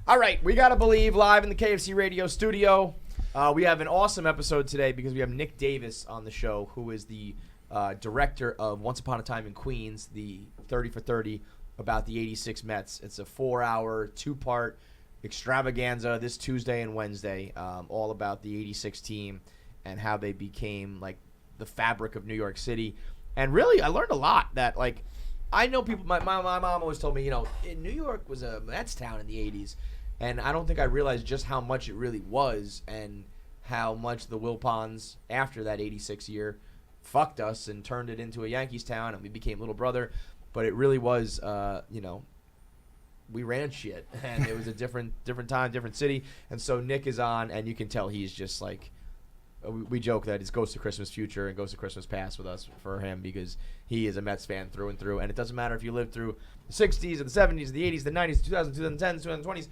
All right, we got to believe live in the KFC radio studio. We have an awesome episode today because we have Nick Davis on the show, who is the director of Once Upon a Time in Queens, the 30 for 30 about the 86 Mets. It's a 4-hour, 2-part extravaganza this Tuesday and Wednesday, all about the 86 team and how they became like the fabric of New York City. And really, I learned a lot that, like, I know people, my mom always told me, you know, New York was a Mets town in the 80s. And I don't think I realized just how much it really was and how much the Wilpons, after that 86 year, fucked us and turned it into a Yankees town, and we became little brother. But it really was, you know, we ran shit, and it was a different time, different city. And so Nick is on, and you can tell he's just like, we joke that it's Ghost of Christmas Future and Ghost of Christmas Past with us for him because he is a Mets fan through and through. And it doesn't matter if you lived through the 60s or the 70s, the 80s, the 90s, the 2000s, 2010s, 2020s.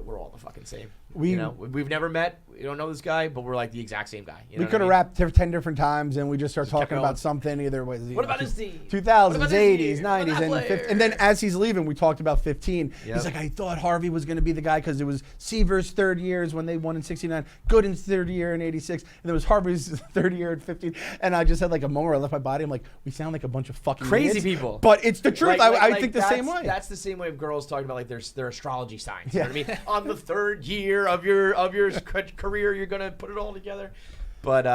We're all the fucking same. You know, we've never met. We don't know this guy, but we're like the exact same guy. You know we could have rapped 10 different times, and we just start talking about something. Either way, what about this team? 2000s, 80s, 90s, and 50, and then as he's leaving, we talked about 15. Yep. He's like, I thought Harvey was going to be the guy because it was Seaver's third years when they won in '69, Gooden's third year in '86, and there was Harvey's third year in 15. And I just had like a moment where I left my body. I'm like, we sound like a bunch of fucking crazy idiots, people. but it's the truth. I think the same way. That's the same way of girls talking about like their astrology signs. You know what I mean? On the third year of your career, you're gonna put it all together. But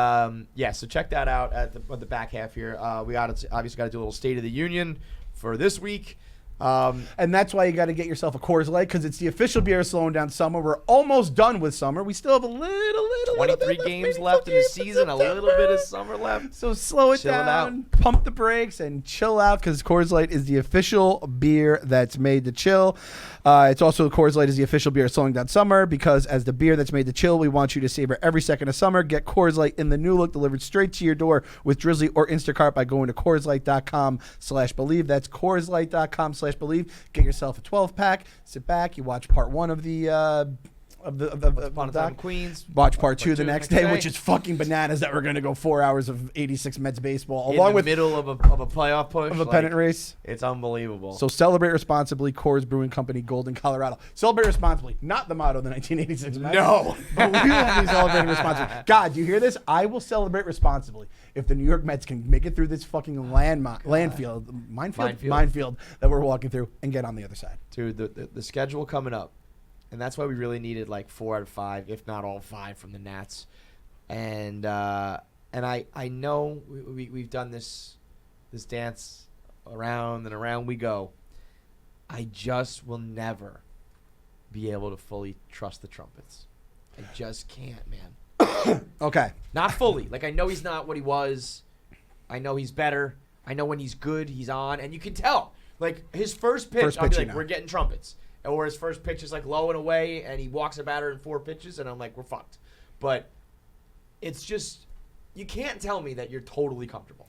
yeah, so check that out at the back half here. We obviously got to do a little State of the Union for this week. And that's why you got to get yourself a Coors Light, because it's the official beer of slowing down summer. We're almost done with summer. We still have a little 23 games left in the season, a little bit of summer left. So slow it down, pump the brakes, and chill out, because Coors Light is the official beer that's made to chill. It's also Coors Light is the official beer of slowing down summer, because as the beer that's made to chill, we want you to savor every second of summer. Get Coors Light in the new look delivered straight to your door with Drizzly or Instacart by going to CoorsLight.com/believe. That's CoorsLight.com/believe. Get yourself a 12-pack. Sit back. You watch part 1 of the Queens. Watch part 2 the next day, which is fucking bananas that we're going to go 4 hours of 86 Mets baseball along with middle of a playoff push of a pennant race. It's unbelievable. So celebrate responsibly. Coors Brewing Company, Golden, Colorado. Celebrate responsibly. Not the motto of the 1986 Mets. No, but we will be celebrating responsibly. God, do you hear this? I will celebrate responsibly if the New York Mets can make it through this fucking minefield that we're walking through and get on the other side. Dude, the schedule coming up. And that's why we really needed like 4 out of 5, if not all 5, from the Nats. And I know we've done this dance around and around we go. I just will never be able to fully trust the Trumpets. I just can't, man. Okay. Not fully. Like, I know he's not what he was. I know he's better. I know when he's good, he's on. And you can tell. Like, his first pitch, I'll be like, we're getting Trumpets. Or his first pitch is like low and away, and he walks a batter in 4 pitches, and I'm like, we're fucked. But it's just, you can't tell me that you're totally comfortable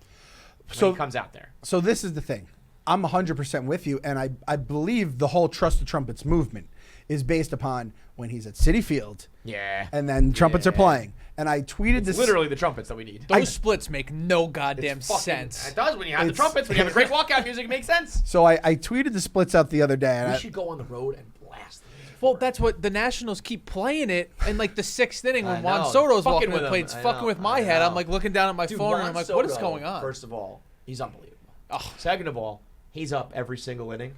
when he comes out there. So this is the thing. I'm 100% with you, and I believe the whole Trust the Trumpets movement is based upon when he's at Citi Field. Yeah. And then Trumpets are playing. And I tweeted this. Literally the Trumpets that we need. Those splits make no goddamn sense. It does when you have the Trumpets. When you have the great walkout music, it makes sense. So I tweeted the splits out the other day. And we should go on the road and blast them. Well, that's what the Nationals keep playing it in like the 6th inning when Juan Soto's walking the plate. It's fucking with my head. I'm like looking down at my phone and I'm like, what is going on? First of all, he's unbelievable. Second of all, he's up every single inning.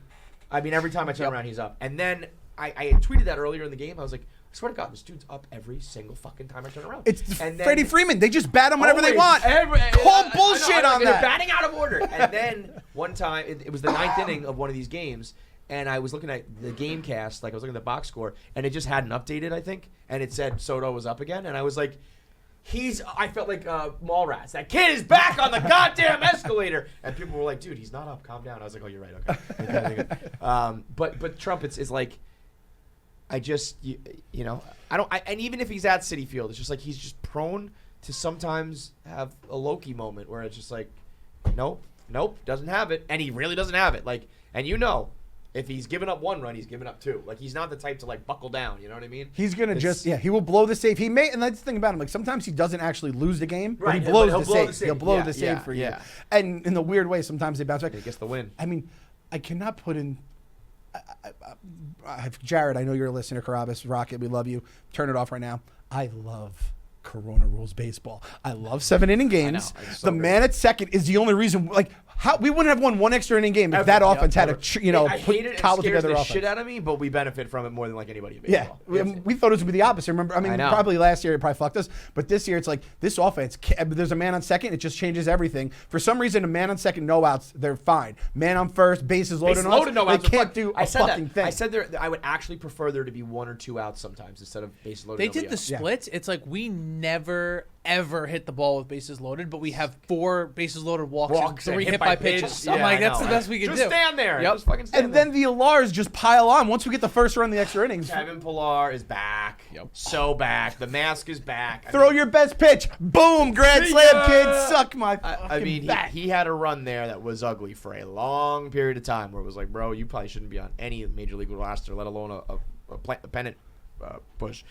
I mean, every time I turn around, he's up. And then I had tweeted that earlier in the game. I was like, I swear to God, this dude's up every single fucking time I turn around. It's Freddie Freeman. They just bat him whenever they want. Call bullshit on that. They're batting out of order. And then one time, it was the 9th inning of one of these games, and I was looking at the game cast, like I was looking at the box score, and it just hadn't updated, I think, and it said Soto was up again, and I was like, I felt like Mallrats. That kid is back on the goddamn escalator. And people were like, dude, he's not up. Calm down. I was like, oh, you're right. Okay. But Trumpets is like, I just, you know, and even if he's at Citi Field, it's just like he's just prone to sometimes have a Loki moment where it's just like, nope, doesn't have it. And he really doesn't have it. Like, and you know, if he's given up 1 run, he's given up 2. Like, he's not the type to, like, buckle down. You know what I mean? He's going to he will blow the save. He may, and that's the thing about him. Like, sometimes he doesn't actually lose the game, but he blows the save. He'll blow the save for you. And in the weird way, sometimes they bounce back. He gets the win. I mean, I cannot put in Jared, I know you're a listener. Carabas, Rocket, we love you. Turn it off right now. I love Corona Rules baseball. I love 7-inning games. The man at second is the only reason. Like, how we wouldn't have won one extra inning game if that offense had a I hate it. It scares the shit out of me, but we benefit from it more than like anybody in baseball. Yeah, we thought it was gonna be the opposite. Remember, I mean, probably last year it probably fucked us, but this year it's like this offense. There's a man on second, it just changes everything. For some reason, a man on second, no outs, they're fine. Man on first, bases loaded, no outs. They can't do a fucking thing. I said I would actually prefer there to be 1 or 2 outs sometimes instead of bases loaded. They did the splits. It's like we never ever hit the ball with bases loaded, but we have 4 bases loaded walks and 3 hit by pitches. I'm like, that's the best we can do. Just stand there. Yep. Just fucking stand and there. then the Alars just pile on once we get the first run, the extra innings. Kevin Pillar is back. Yep. So back. The mask is back. Throw your best pitch. Boom. Grand slam, kid. Suck my fucking bat. He had a run there that was ugly for a long period of time where it was like, bro, you probably shouldn't be on any major league roster, let alone a pennant push.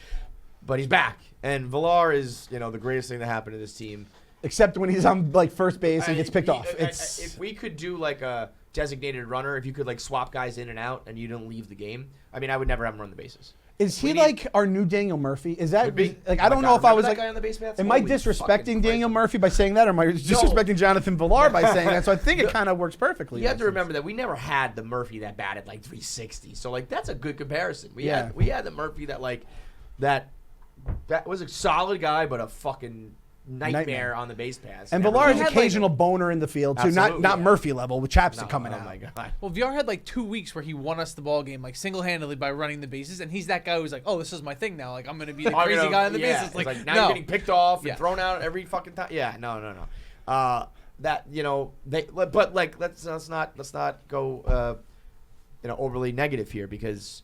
But he's back, and Villar is, the greatest thing that happened to this team. Except when he's on like first base and gets picked off. If we could do like a designated runner, if you could like swap guys in and out, and you don't leave the game, I mean, I would never have him run the bases. Is he like our new Daniel Murphy? Is that be. like I don't know if I was that like guy on the base paths? am I disrespecting Daniel Murphy by saying that, or am I disrespecting Jonathan Villar by saying that? So I think it kind of works perfectly. You have to remember that we never had the Murphy that batted like 360, so like that's a good comparison. We had the Murphy that was a solid guy, but a fucking nightmare on the base paths. And Villar's occasional boner in the field too, not Murphy level with Chapstick coming out. Oh my god. Well, VR had like 2 weeks where he won us the ball game like single-handedly by running the bases, and he's that guy who's like, oh, this is my thing now. Like I'm gonna be the crazy guy on the bases. Like now you're getting picked off and thrown out every fucking time. Yeah, no. But like let's not go overly negative here because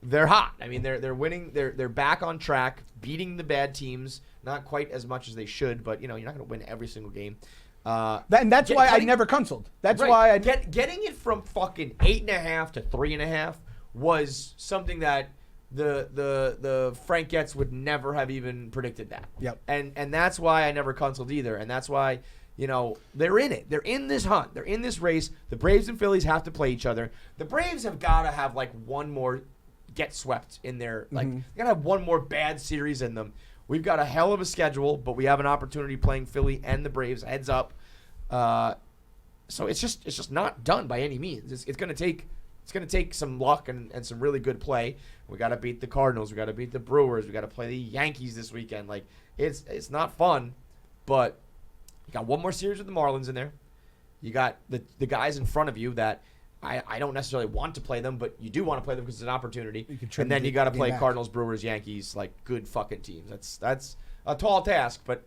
they're hot. I mean, they're winning. They're back on track, beating the bad teams. Not quite as much as they should, but you're not going to win every single game. That's why I never consoled. That's why getting it from fucking 8.5 to 3.5 was something that the Frank Getz would never have even predicted that. Yep. And that's why I never consoled either. And that's why they're in it. They're in this hunt. They're in this race. The Braves and Phillies have to play each other. The Braves have got to have like one more get swept in their they gotta have one more bad series in them. We've got a hell of a schedule, but we have an opportunity playing Philly and the Braves heads up. So it's just not done by any means. It's gonna take some luck and some really good play. We gotta beat the Cardinals. We gotta beat the Brewers. We gotta play the Yankees this weekend. Like it's not fun, but you got one more series with the Marlins in there. You got the guys in front of you that I don't necessarily want to play them, but you do want to play them because it's an opportunity. And then you got to play Cardinals, Brewers, Yankees, like good fucking teams. That's a tall task, but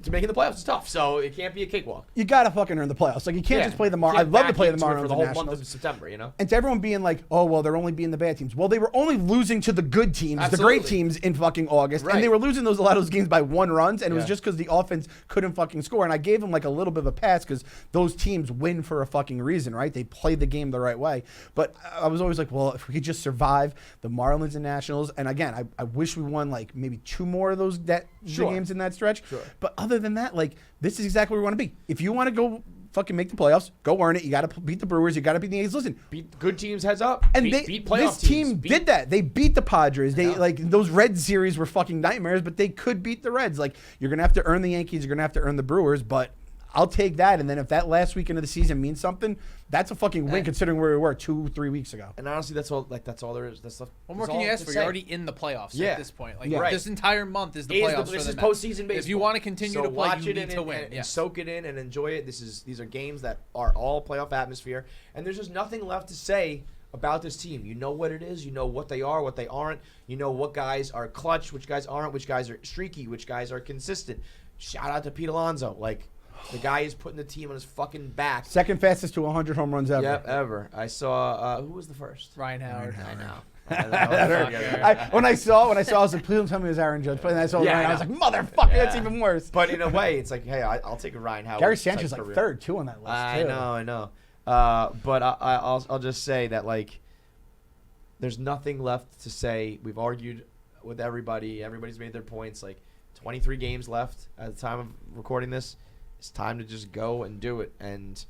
to make it the playoffs is tough, so it can't be a cakewalk. You gotta fucking earn the playoffs. Like you can't just play the Marlins. I'd love to play the Marlins for the whole month of September. And to everyone being like, oh well, they're only beating the bad teams. Well, they were only losing to the good teams, the great teams in fucking August, and they were losing a lot of those games by 1 runs, and it was just because the offense couldn't fucking score. And I gave them like a little bit of a pass because those teams win for a fucking reason, right? They play the game the right way. But I was always like, well, if we could just survive the Marlins and Nationals, and again, I wish we won like maybe 2 more of those games in that stretch. Sure. But other than that, like this is exactly where we want to be. If you want to go fucking make the playoffs, go earn it. You got to beat the Brewers. You got to beat the Yankees. Listen, beat good teams heads up. And beat playoff this team did that. They beat the Padres. They like those Red series were fucking nightmares, but they could beat the Reds. Like you're gonna have to earn the Yankees. You're gonna have to earn the Brewers, but I'll take that. And then if that last weekend of the season means something, that's a fucking win considering where we were 2-3 weeks ago. And honestly, that's all there is. That's stuff. What more can you ask for? You're already in the playoffs at this point. Like this entire month is the playoffs. This is postseason baseball. If you want to continue to play, watch you need to win. And soak it in and enjoy it. These are games that are all playoff atmosphere, and there's just nothing left to say about this team. You know what it is. You know what they are, what they aren't. You know what guys are clutch, which guys aren't, which guys are streaky, which guys are consistent. Shout out to Pete Alonso. Like, the guy is putting the team on his fucking back. Second fastest to 100 home runs ever. Yep, ever. I saw who was the first? Ryan Howard. I know. When I saw, I was like, please don't tell me it was Aaron Judge. But then I saw Ryan, I was like, motherfucker, that's even worse. But in a way, it's like, hey, I'll take a Ryan Howard. Gary Sanchez like third too on that list. I know. But I'll just say that like, there's nothing left to say. We've argued with everybody. Everybody's made their points. Like 23 games left at the time of recording this. It's time to just go and do it, and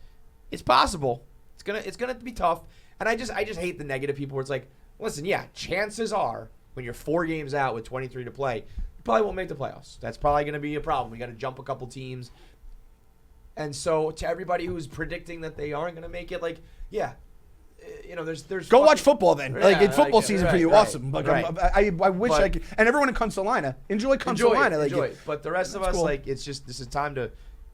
it's possible. It's gonna be tough, And I just hate the negative people where it's like, listen, yeah, chances are when you're 4 games out with 23 to play, you probably won't make the playoffs. That's probably going to be a problem. We got to jump a couple teams. And so to everybody who's predicting that they aren't going to make it, like, yeah, there's go watch football then. Yeah, it's football season for you. Right, awesome. Like, right. I wish I could. And everyone in Consolina, enjoy Consolina. Enjoy it. But the rest of us, cool. like, it's just this is time to,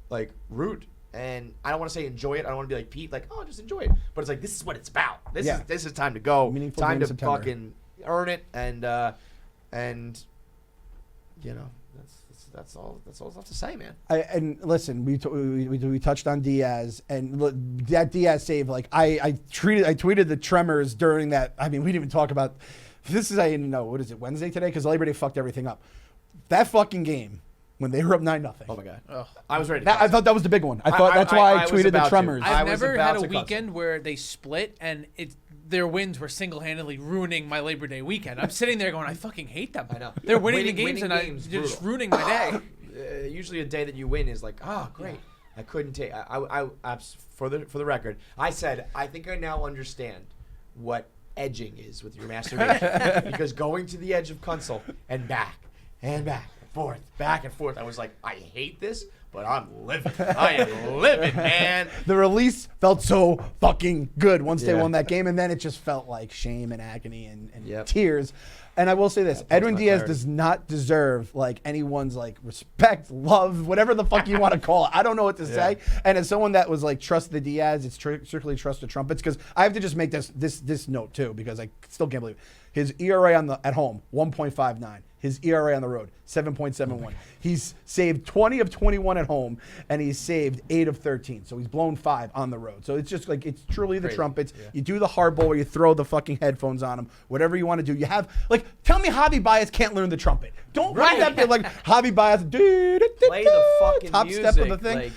like, root. And I don't want to say enjoy it. I don't want to be like Pete, like, oh, just enjoy it. But it's like this is what it's about. This is time to go. Meaningful time to September. fucking earn it. And that's all I have to say, man. And listen, we touched on Diaz, and look, that Diaz save, like I tweeted the tremors during that. I mean, we didn't even talk about this. I didn't know, what is it, Wednesday today? Because Labor Day fucked everything up. That fucking game when they were up 9-0. Oh my god, I was ready. I thought that was the big one. I thought that's why I tweeted the tremors. I've never had a weekend where they split and their wins were single-handedly ruining my Labor Day weekend. I'm sitting there going, I fucking hate them. I know. They're winning the games, and they're just ruining my day. Usually a day that you win is like, oh, great. Yeah. I couldn't take I for the record, I said, I think I now understand what edging is with your masturbation. Because going to the edge of console and back, forth, back and forth, I was like, I hate this. But I'm living. I am living, man. The release felt so fucking good once they won that game, and then it just felt like shame and agony and tears. And I will say this: Edwin Diaz does not deserve like anyone's like respect, love, whatever the fuck you want to call it. I don't know what to say. And as someone that was like trust the Diaz, it's strictly trust the trumpets. Because I have to just make this note too, because I still can't believe it. His ERA at home 1.59. His ERA on the road, 7.71. He's saved 20 of 21 at home, and he's saved 8 of 13. So he's blown 5 on the road. So it's just like, it's truly the trumpets. Yeah. You do the hardball where you throw the fucking headphones on him, whatever you want to do. You have, like, tell me Javi Baez can't learn the trumpet. Don't write that bit like Javi Baez, play the fucking top music, step of the thing. Like,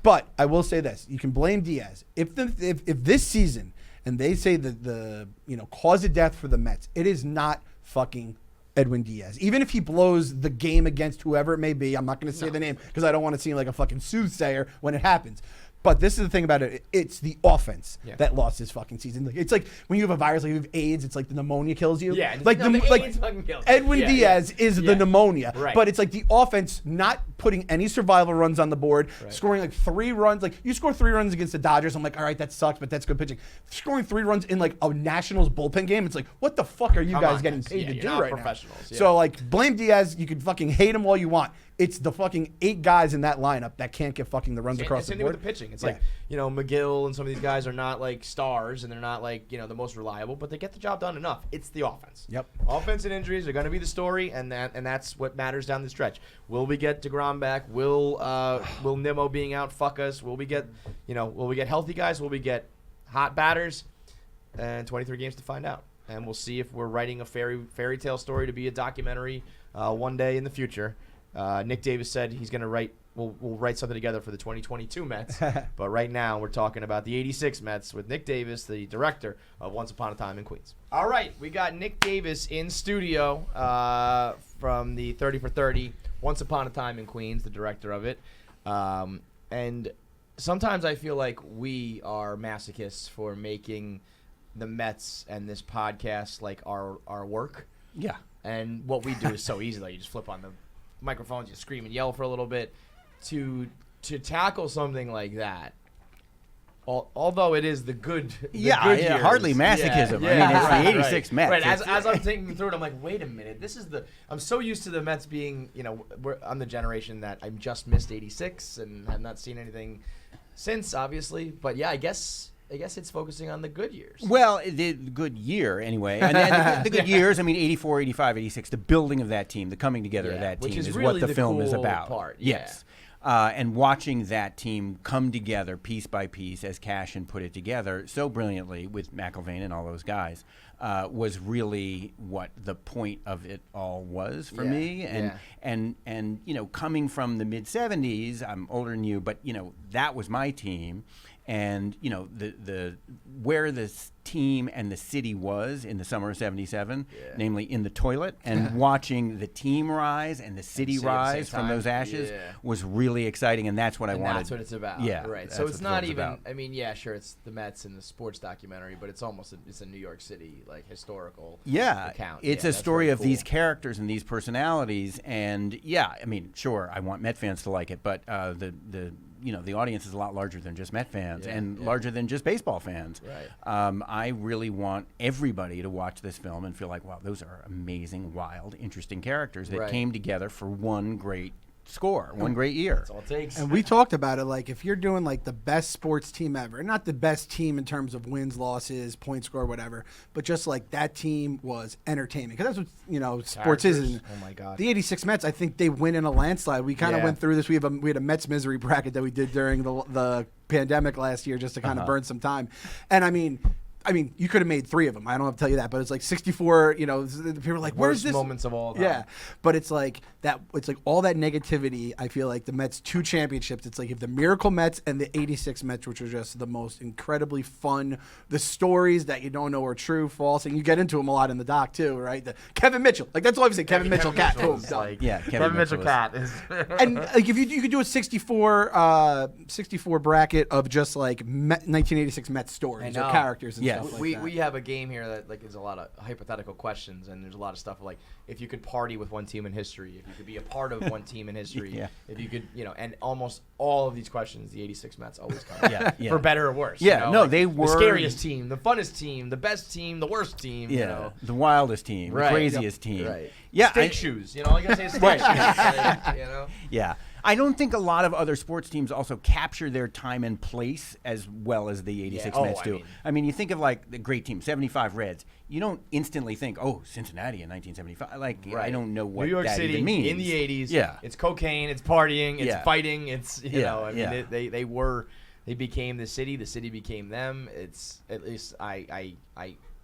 but I will say this. You can blame Diaz. If this season, and they say the cause of death for the Mets, it is not fucking Edwin Diaz. Even if he blows the game against whoever it may be, I'm not going to say the name because I don't want to seem like a fucking soothsayer when it happens. But this is the thing about it. It's the offense that lost his fucking season. It's like when you have a virus, like you have AIDS, it's like the pneumonia kills you. Yeah, like the AIDS fucking kills you. Edwin Diaz is the pneumonia. Right. But it's like the offense not putting any survival runs on the board, scoring like 3 runs. Like you score 3 runs against the Dodgers, I'm like, all right, that sucks, but that's good pitching. Scoring 3 runs in like a Nationals bullpen game, it's like, what the fuck are you guys getting paid to do right professionals. now? So like, blame Diaz. You can fucking hate him all you want. It's the fucking 8 guys in that lineup that can't get fucking the runs across the board. With the pitching. It's like, McGill and some of these guys are not like stars and they're not like, the most reliable, but they get the job done enough. It's the offense. Yep. Offense and injuries are going to be the story, and that's what matters down the stretch. Will we get DeGrom back? Will Nimmo being out fuck us? Will we get, will we get healthy guys? Will we get hot batters? And 23 games to find out. And we'll see if we're writing a fairy tale story to be a documentary one day in the future. Nick Davis said he's going to write. We'll write something together for the 2022 Mets. But right now we're talking about the 86 Mets with Nick Davis, the director of Once Upon a Time in Queens. All right, we got Nick Davis in studio from the 30 for 30 Once Upon a Time in Queens, the director of it. And sometimes I feel like we are masochists for making the Mets and this podcast like our work. Yeah. And what we do is so easy. Like you just flip on the microphones, you scream and yell for a little bit. To tackle something like that, although it is the good years, hardly masochism. I mean, it's the 86 Mets. Right, as I'm thinking through it, I'm like, wait a minute, I'm so used to the Mets being, I'm the generation that I just missed 86 and have not seen anything since, obviously. But yeah, I guess it's focusing on the good years. Well, the good year, anyway. And the good years, I mean, 84, 85, 86, the building of that team, the coming together of that team is really what the film cool is about. Part. Yes. And watching that team come together piece by piece as Cashin put it together so brilliantly with McIlvain and all those guys was really what the point of it all was for me. And coming from the mid-'70s, I'm older than you, but, that was my team. and the where this team and the city was in the summer of '77, namely in the toilet, and watching the team rise and the city rise from those ashes was really exciting, and that's what I wanted. That's what it's about. Yeah, right. So it's not even. About. I mean, yeah, sure, it's the Mets and the sports documentary, but it's almost it's a New York City historical. Account. It's a story of these characters and these personalities, and I mean, sure, I want Met fans to like it, but the audience is a lot larger than just Met fans and larger than just baseball fans. Right. I really want everybody to watch this film and feel like, wow, those are amazing, wild, interesting characters that came together for one great score, one great year. That's all it takes. And we talked about it, like, if you're doing like the best sports team ever, not the best team in terms of wins, losses, point score, whatever, but just like that team was entertainment, because that's what sports is. And oh my God, the '86 Mets, I think they win in a landslide. We kind of went through this. We had a Mets misery bracket that we did during the pandemic last year, just to kind of burn some time. And I mean, you could have made 3 of them. I don't have to tell you that, but it's like 64. People are like, "Where's this?" Moments of all time. Yeah, but it's like that. It's like all that negativity. I feel like the Mets 2 championships. It's like if the Miracle Mets and the '86 Mets, which are just the most incredibly fun. The stories that you don't know are true, false, and you get into them a lot in the doc too, right? The Kevin Mitchell, like that's all I've said. Kevin Mitchell, cat. Kevin Mitchell, cat is. And like if you could do a 64 bracket of just like 1986 Mets stories or characters and stuff. We have a game here that is a lot of hypothetical questions, and there's a lot of stuff like if you could party with one team in history, if you could be a part of one team in history, if you could, and almost all of these questions, the '86 Mets always come for better or worse. They were the scariest team, the funnest team, the best team, the worst team. The wildest team, the craziest team. Right. Yeah, steak shoes. All you gotta say is steak shoes. Yeah. I don't think a lot of other sports teams also capture their time and place as well as the '86 Mets do. I mean, you think of like the great team, '75 Reds. You don't instantly think, oh, Cincinnati in 1975. Like, I don't know what New York that City even means. in the '80s. Yeah, it's cocaine, it's partying, it's fighting, it's they became the city. The city became them. It's at least I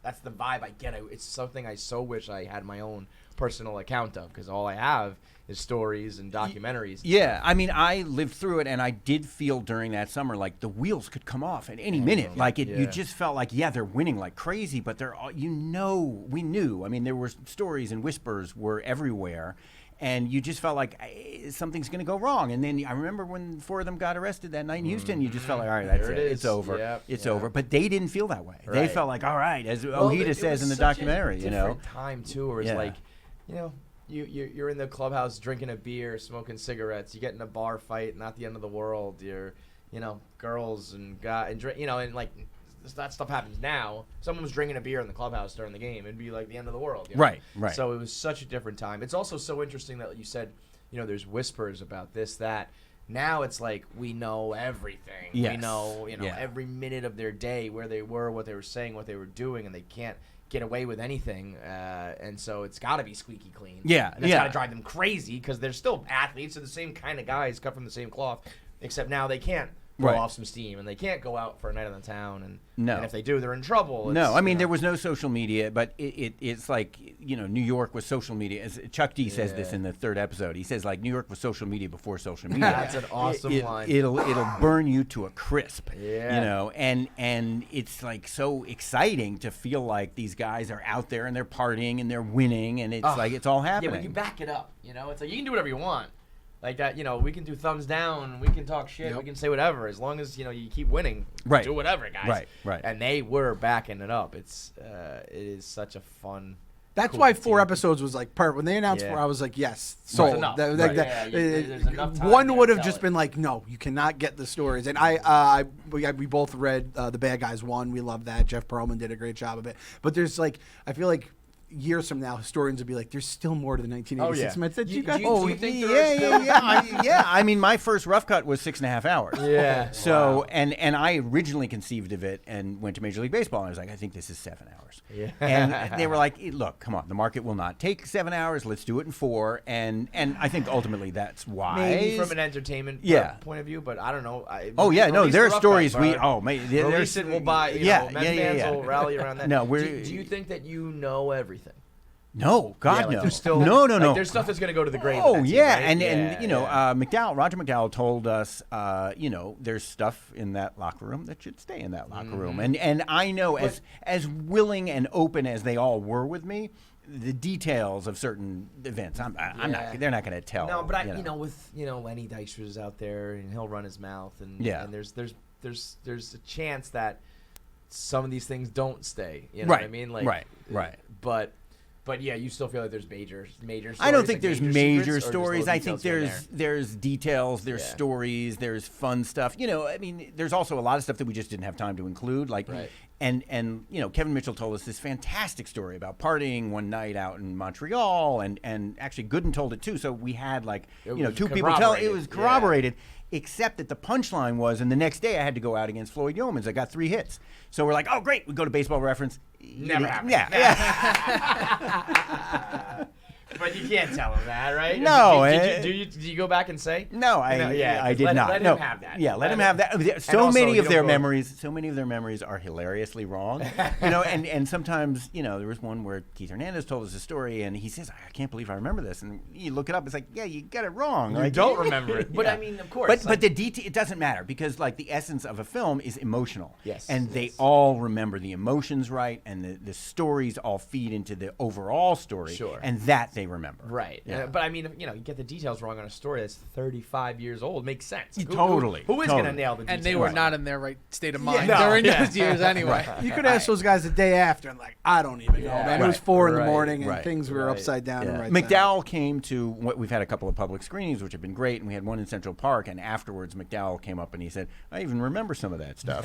that's the vibe I get. It's something I so wish I had my own personal account of, because all I have is stories and documentaries. I mean, I lived through it, and I did feel during that summer like the wheels could come off at any minute. Like you just felt like, they're winning like crazy, but they're all, we knew. I mean, there were stories and whispers were everywhere, and you just felt like something's going to go wrong. And then I remember when 4 of them got arrested that night in Houston, you just felt like, all right, that's it. It's over. It's over. But they didn't feel that way. Right. They felt like, all right, as Ojeda says in the documentary, different time too, where it's like, you're in the clubhouse drinking a beer, smoking cigarettes. You get in a bar fight, not the end of the world. You're, girls and guys, and and like that stuff happens now. Someone was drinking a beer in the clubhouse during the game, it'd be like the end of the world. Right. So it was such a different time. It's also so interesting that you said, there's whispers about this, that. Now it's like we know everything. Yes. We know, every minute of their day, where they were, what they were saying, what they were doing, and they can't get away with anything, and so it's got to be squeaky clean. And it's got to drive them crazy, because they're still athletes. They're the same kind of guys, cut from the same cloth, except now they can't blow off some steam, and they can't go out for a night on the town, and if they do, they're in trouble. I mean, there was no social media, but it's like, New York was social media. As Chuck D says this in the 3rd episode. He says, like, New York was social media before social media. That's an awesome line. It'll burn you to a crisp, and it's like so exciting to feel like these guys are out there and they're partying and they're winning, and it's like it's all happening. Yeah, when you back it up, it's like you can do whatever you want. Like that, we can do thumbs down, we can talk shit, we can say whatever, as long as, you keep winning. Right. Do whatever, guys. Right. And they were backing it up. It is such a fun. That's why 4 episodes was like perfect. When they announced 4, I was like, yes, sold. There's enough time. One would have just been like, no, you cannot get the stories. And we both read The Bad Guys 1. We love that. Jeff Pearlman did a great job of it. But there's like, I feel like years from now, historians would be like, "There's still more to the 1986 Mets." Do you think there is? I mean, my first rough cut was 6.5 hours. Yeah. So and I originally conceived of it and went to Major League Baseball, and I was like, I think this is 7 hours. Yeah. And they were like, look, come on, the market will not take 7 hours. Let's do it in 4. And I think ultimately that's why. Maybe from an entertainment point of view, but I don't know. There are stories release it. We'll buy. Mets fans will rally around that. No, do you think that you know everything? No, God, Yeah, like, no. there's still no. like, there's stuff that's going to go to the grave. Oh with that team, yeah, right? and you know, yeah. Roger McDowell told us, you know, there's stuff in that locker room that should stay in that locker room, and I know as willing and open as they all were with me, the details of certain events, I'm not. They're not going to tell. No, but you know, with Lenny Dykstra's out there, and he'll run his mouth, and and there's a chance that some of these things don't stay. You know what I mean? Like, right. But yeah, you still feel like there's major stories. I don't think like there's major stories. I think details there's details, there's stories, there's fun stuff. You know, I mean, there's also a lot of stuff that we just didn't have time to include. Like, and you know, Kevin Mitchell told us this fantastic story about partying one night out in Montreal, and actually Gooden told it too. So we had like two people tell it was corroborated. Except that the punchline was, and the next day I had to go out against Floyd Yeomans. I got 3 hits. So we're like, oh, great. We go to Baseball Reference. Never happened. Yeah. But you can't tell him that, right? No. Did you go back and say? No, I did not. Let him have that. Yeah, let him have that. So many of their memories are hilariously wrong. And sometimes, there was one where Keith Hernandez told us a story, and he says, I can't believe I remember this. And you look it up, it's like, yeah, you got it wrong. You don't remember it. But I mean, of course. But the detail, it doesn't matter, because like the essence of a film is emotional. Yes. And they all remember the emotions right, and the stories all feed into the overall story. Sure. And that they remember. Right. Yeah. But I mean, you get the details wrong on a story that's 35 years old. Makes sense. Totally. Who is going to nail the details? And they were not in their right state of mind no, during those years anyway. You could ask those guys the day after, and like, I don't even know, man. It was 4 in the morning, and things were upside down. Yeah. And McDowell came to we've had a couple of public screenings, which have been great, and we had one in Central Park. And afterwards, McDowell came up and he said, "I even remember some of that stuff."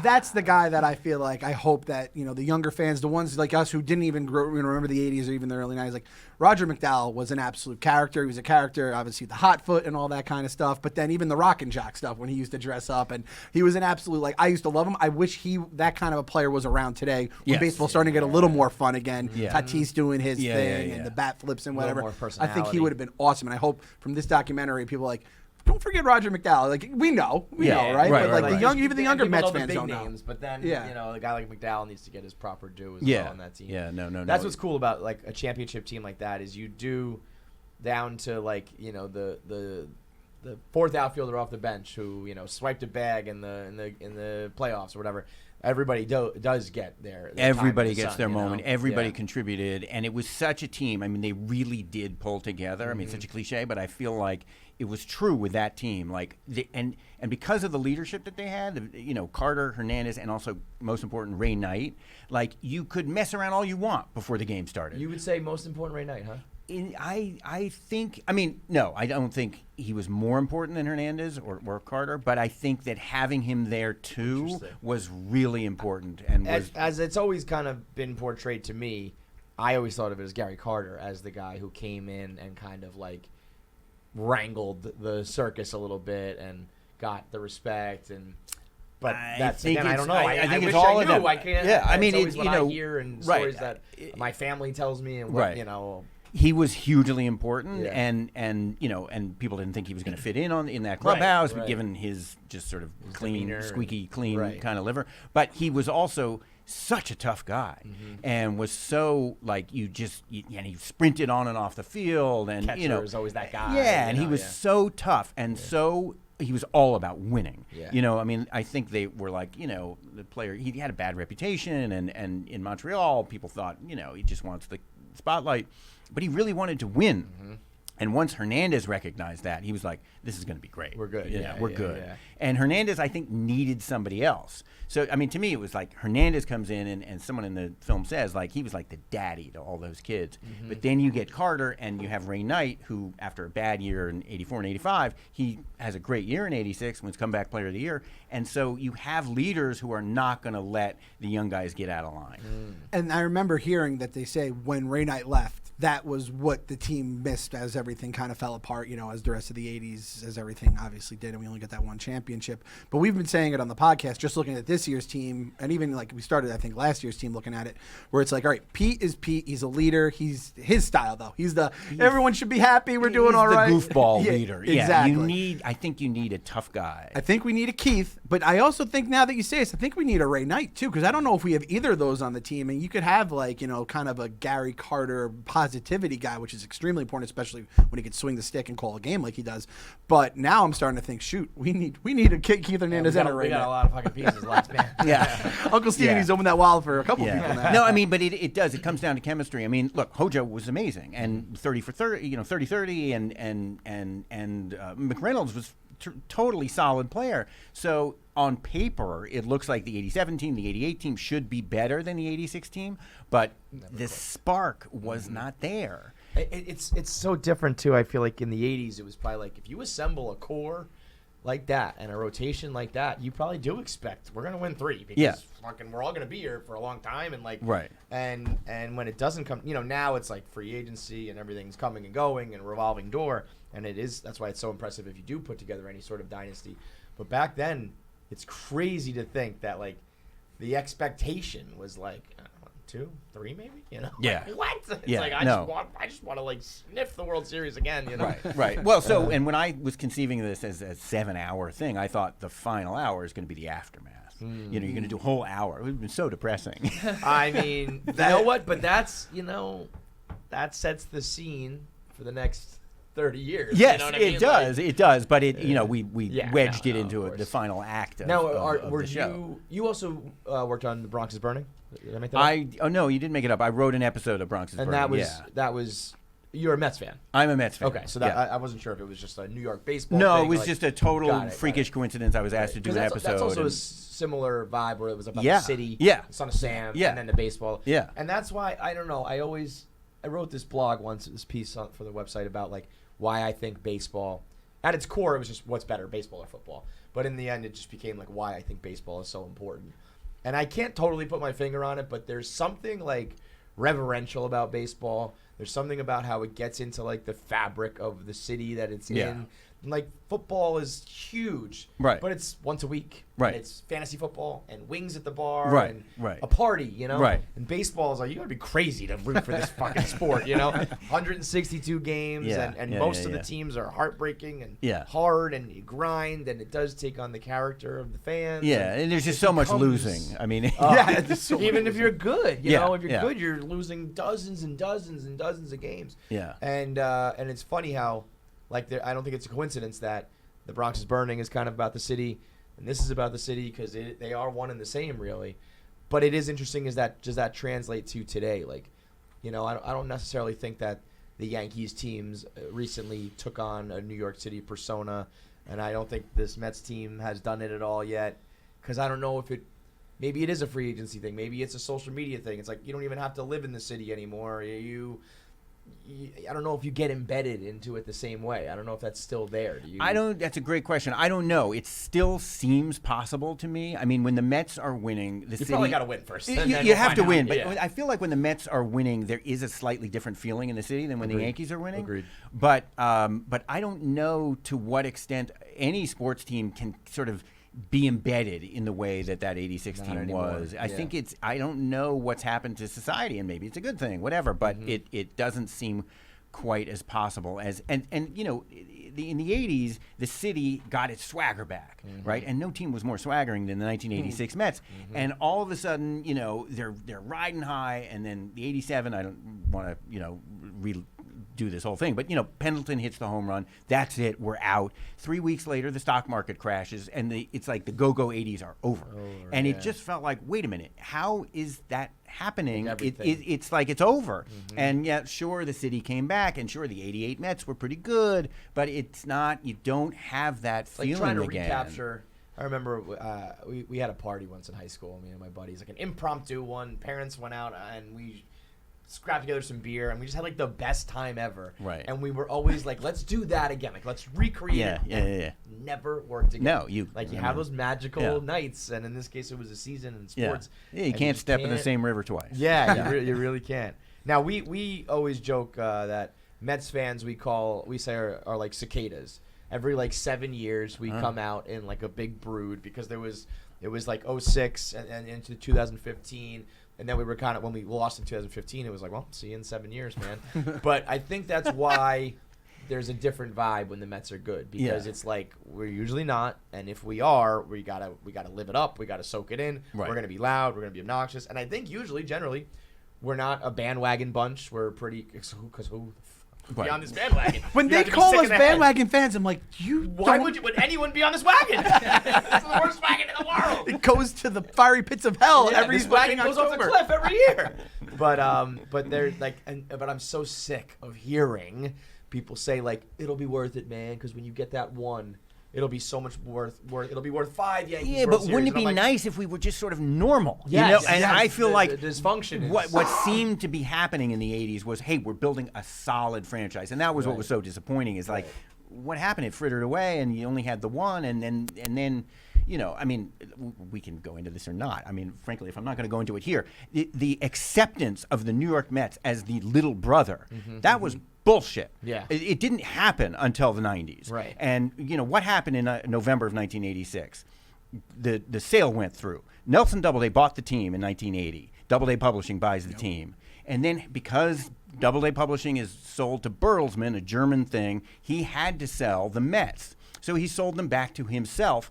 That's the guy that I feel like I hope that the younger fans, the ones like us who didn't even remember the '80s or even the early '90s, like Roger McDowell was an absolute character. He was a character, obviously the hot foot and all that kind of stuff. But then even the rock and jock stuff when he used to dress up, and he was an absolute I used to love him. I wish that kind of a player was around today when baseball's starting to get a little more fun again. Yeah. Tatis doing his thing and the bat flips and whatever. I think he would have been awesome, and I hope from this documentary people don't forget Roger McDowell. Like we know, right? But like even the younger Mets fans don't know. Names, but then a guy like McDowell needs to get his proper due as well on that team. Yeah, no. That's what's cool about like a championship team like that is you do down to like the fourth outfielder off the bench who swiped a bag in the playoffs or whatever. Everybody does get their Everybody gets their moment. Everybody contributed, and it was such a team. I mean, they really did pull together. I mean, it's such a cliche, but I feel like it was true with that team. Like, and because of the leadership that they had, Carter, Hernandez, and also most important Ray Knight. Like, you could mess around all you want before the game started. You would say most important Ray Knight, huh? I think. I mean, no, I don't think he was more important than Hernandez or Carter, but I think that having him there too was really important. And as it's always kind of been portrayed to me, I always thought of it as Gary Carter as the guy who came in and kind of like wrangled the circus a little bit and got the respect and. But that's again, I don't know. I think it's all of them. I can't. Yeah, I mean, it's what I hear and stories that my family tells me and what He was hugely important, and people didn't think he was going to fit in that clubhouse, given his just sort of clean, squeaky clean kind of liver. But he was also such a tough guy, and was so and he sprinted on and off the field, and Catcher was always that guy. Yeah, and he was so tough, and so. He was all about winning. Yeah. I mean, I think they were like, the player, he had a bad reputation, and in Montreal, people thought, he just wants the spotlight. But he really wanted to win. And once Hernandez recognized that, he was like, this is going to be great. We're good. We're good. Yeah. And Hernandez, I think, needed somebody else. So, I mean, to me, it was like Hernandez comes in, and someone in the film says, like, he was like the daddy to all those kids. But then you get Carter, and you have Ray Knight, who, after a bad year in 84 and 85, he has a great year in 86, wins comeback player of the year. And so you have leaders who are not going to let the young guys get out of line. And I remember hearing that they say when Ray Knight left, that was what the team missed as everything kind of fell apart, as the rest of the 80s, as everything obviously did, and we only got that one championship. But we've been saying it on the podcast, just looking at this year's team, and even like we started, I think, last year's team looking at it, where it's like, all right, Pete is Pete. He's a leader. He's his style, though. Everyone should be happy. We're doing all right. He's the goofball leader. Yeah, exactly. I think you need a tough guy. I think we need a Keith, but I also think now that you say this, I think we need a Ray Knight, too, because I don't know if we have either of those on the team, and you could have, like, kind of a Gary Carter positivity guy, which is extremely important, especially when he could swing the stick and call a game like he does. But now I'm starting to think, shoot, we need a Keith Hernandez and a Ray Knight. We got a lot of fucking pieces last man. Yeah. Uncle Steve needs to open that wallet for a couple people now. No, I mean, but it does. It comes down to chemistry. I mean, look, Hojo was amazing, and 30 for 30, 30-30, and McReynolds was totally solid player. So on paper, it looks like the 87 team, the 88 team should be better than the 86 team, but the spark was not there. It's so different too. I feel like in the 80s, it was probably like if you assemble a core like that and a rotation like that, you probably do expect we're gonna win 3 because fucking we're all gonna be here for a long time, and like and when it doesn't come, now it's like free agency and everything's coming and going and revolving door, and that's why it's so impressive if you do put together any sort of dynasty. But back then, it's crazy to think that like the expectation was like 2, 3 maybe, Yeah. Like, what? It's Yeah, like I just want to like sniff the World Series again, Right. Well, so and when I was conceiving this as a 7-hour thing, I thought the final hour is going to be the aftermath. You're going to do a whole hour. It would have been so depressing. I mean, you know what? But that's that sets the scene for the next 30 years. Yes, you know what I it mean? does. Like, it does. But we wedged it of into course. the final act of, now, of were the show. you also worked on The Bronx is Burning? Did I make that up? No, you didn't make it up. I wrote an episode of Bronx is And Burning. that was you're a Mets fan. I'm a Mets fan. Okay, so that I wasn't sure if it was just a New York baseball No, thing, it was like- just a total Got it. freakish coincidence. I was asked to do an episode. That's also and- a similar vibe where it was about Yeah. the city, Yeah. Son of Sam, Yeah. and then the baseball. Yeah. And that's why, I don't know, I wrote this blog once, this piece for the website about like why I think baseball, at its core, it was just what's better, baseball or football. But in the end, it just became like why I think baseball is so important. And I can't totally put my finger on it, but there's something like reverential about baseball. There's something about how it gets into like the fabric of the city that it's in. And, like football is huge, Right. But it's once a week, Right. And it's fantasy football and wings at the bar, Right, And right. a party, Right. And baseball is like you gotta be crazy to root for this fucking sport, 162 games, Yeah, and yeah, most yeah, of the yeah. teams are heartbreaking and Yeah. hard, and you grind, and it does take on the character of the fans. Yeah, and there's just so much losing. I mean, It's so even if you're good, Yeah, if you're yeah. good, you're losing dozens and dozens and dozens of games. Yeah. And it's funny how, like, I don't think it's a coincidence that The Bronx is Burning is kind of about the city, and this is about the city because they are one and the same, really. But it is interesting. Does that translate to today? Like, I don't necessarily think that the Yankees teams recently took on a New York City persona, and I don't think this Mets team has done it at all yet. Because I don't know if maybe it is a free agency thing. Maybe it's a social media thing. It's like you don't even have to live in the city anymore. I don't know if you get embedded into it the same way. I don't know if that's still there. That's a great question. I don't know. It still seems possible to me. I mean, when the Mets are winning, the city. You probably got to win first. You Then we'll have find to out. win, but Yeah. I feel like when the Mets are winning, there is a slightly different feeling in the city than when the Agreed. Yankees are winning. Agreed. But I don't know to what extent any sports team can sort of be embedded in the way that 86 Not team anymore. was. I Yeah. think I don't know what's happened to society, and maybe it's a good thing, whatever. But it doesn't seem quite as possible as and in the 80s the city got its swagger back, right? And no team was more swaggering than the 1986 Mets. And all of a sudden, they're riding high, and then the 87, I don't want to redo this whole thing, but Pendleton hits the home run. That's it. We're out. 3 weeks later, the stock market crashes, and it's like the go-go 80s are over. And it just felt like, wait a minute, how is that happening? It's like it's over. And yet, sure, the city came back, and sure, the 88 Mets were pretty good, but it's not. You don't have that Like feeling trying to again. recapture. I remember we had a party once in high school, me and my buddies, like an impromptu one. Parents went out and we scrapped together some beer, and we just had like the best time ever. Right. And we were always like, let's do that again. Like, let's recreate it. Yeah. Never worked again. No, you have those magical nights, and in this case, it was a season in sports. Yeah, you and can't just step in the same river twice. Yeah, you really can't. Now we always joke that Mets fans we say are like cicadas. Every like 7 years we come out in like a big brood because it was like 06 and into 2015. And then we were kind of, when we lost in 2015, it was like, well, see you in 7 years, man. But I think that's why there's a different vibe when the Mets are good, because it's like we're usually not, and if we are, we gotta live it up. We gotta soak it in. Right. We're gonna be loud. We're gonna be obnoxious. And I think generally, we're not a bandwagon bunch. We're pretty because who be on this bandwagon? When You they have to be call sick us in the head. bandwagon fans, I'm like, Why would anyone be on this wagon? It's the worst wagon in the world. It goes to the fiery pits of hell every this wagon fucking goes off the October. cliff every year. But they're like, but I'm so sick of hearing people say like, it'll be worth it, man, because when you get that one, it'll be so much worth. It'll be worth 5 Yankees. Yeah, World but Series. wouldn't it And I'm be like, nice if we were just sort of normal? Yes, you know? And yes, I feel like the dysfunction is what seemed to be happening in the 80s was, hey, we're building a solid franchise. And that was what was so disappointing is like, what happened? It frittered away and you only had the one and then you know, I mean, we can go into this or not. I mean, frankly, if I'm not going to go into it here, the acceptance of the New York Mets as the little brother, that was bullshit. Yeah. It didn't happen until the 90s. Right. And, you know, what happened in November of 1986? The sale went through. Nelson Doubleday bought the team in 1980. Doubleday Publishing buys the team. And then because Doubleday Publishing is sold to Bertelsmann, a German thing, he had to sell the Mets. So he sold them back to himself.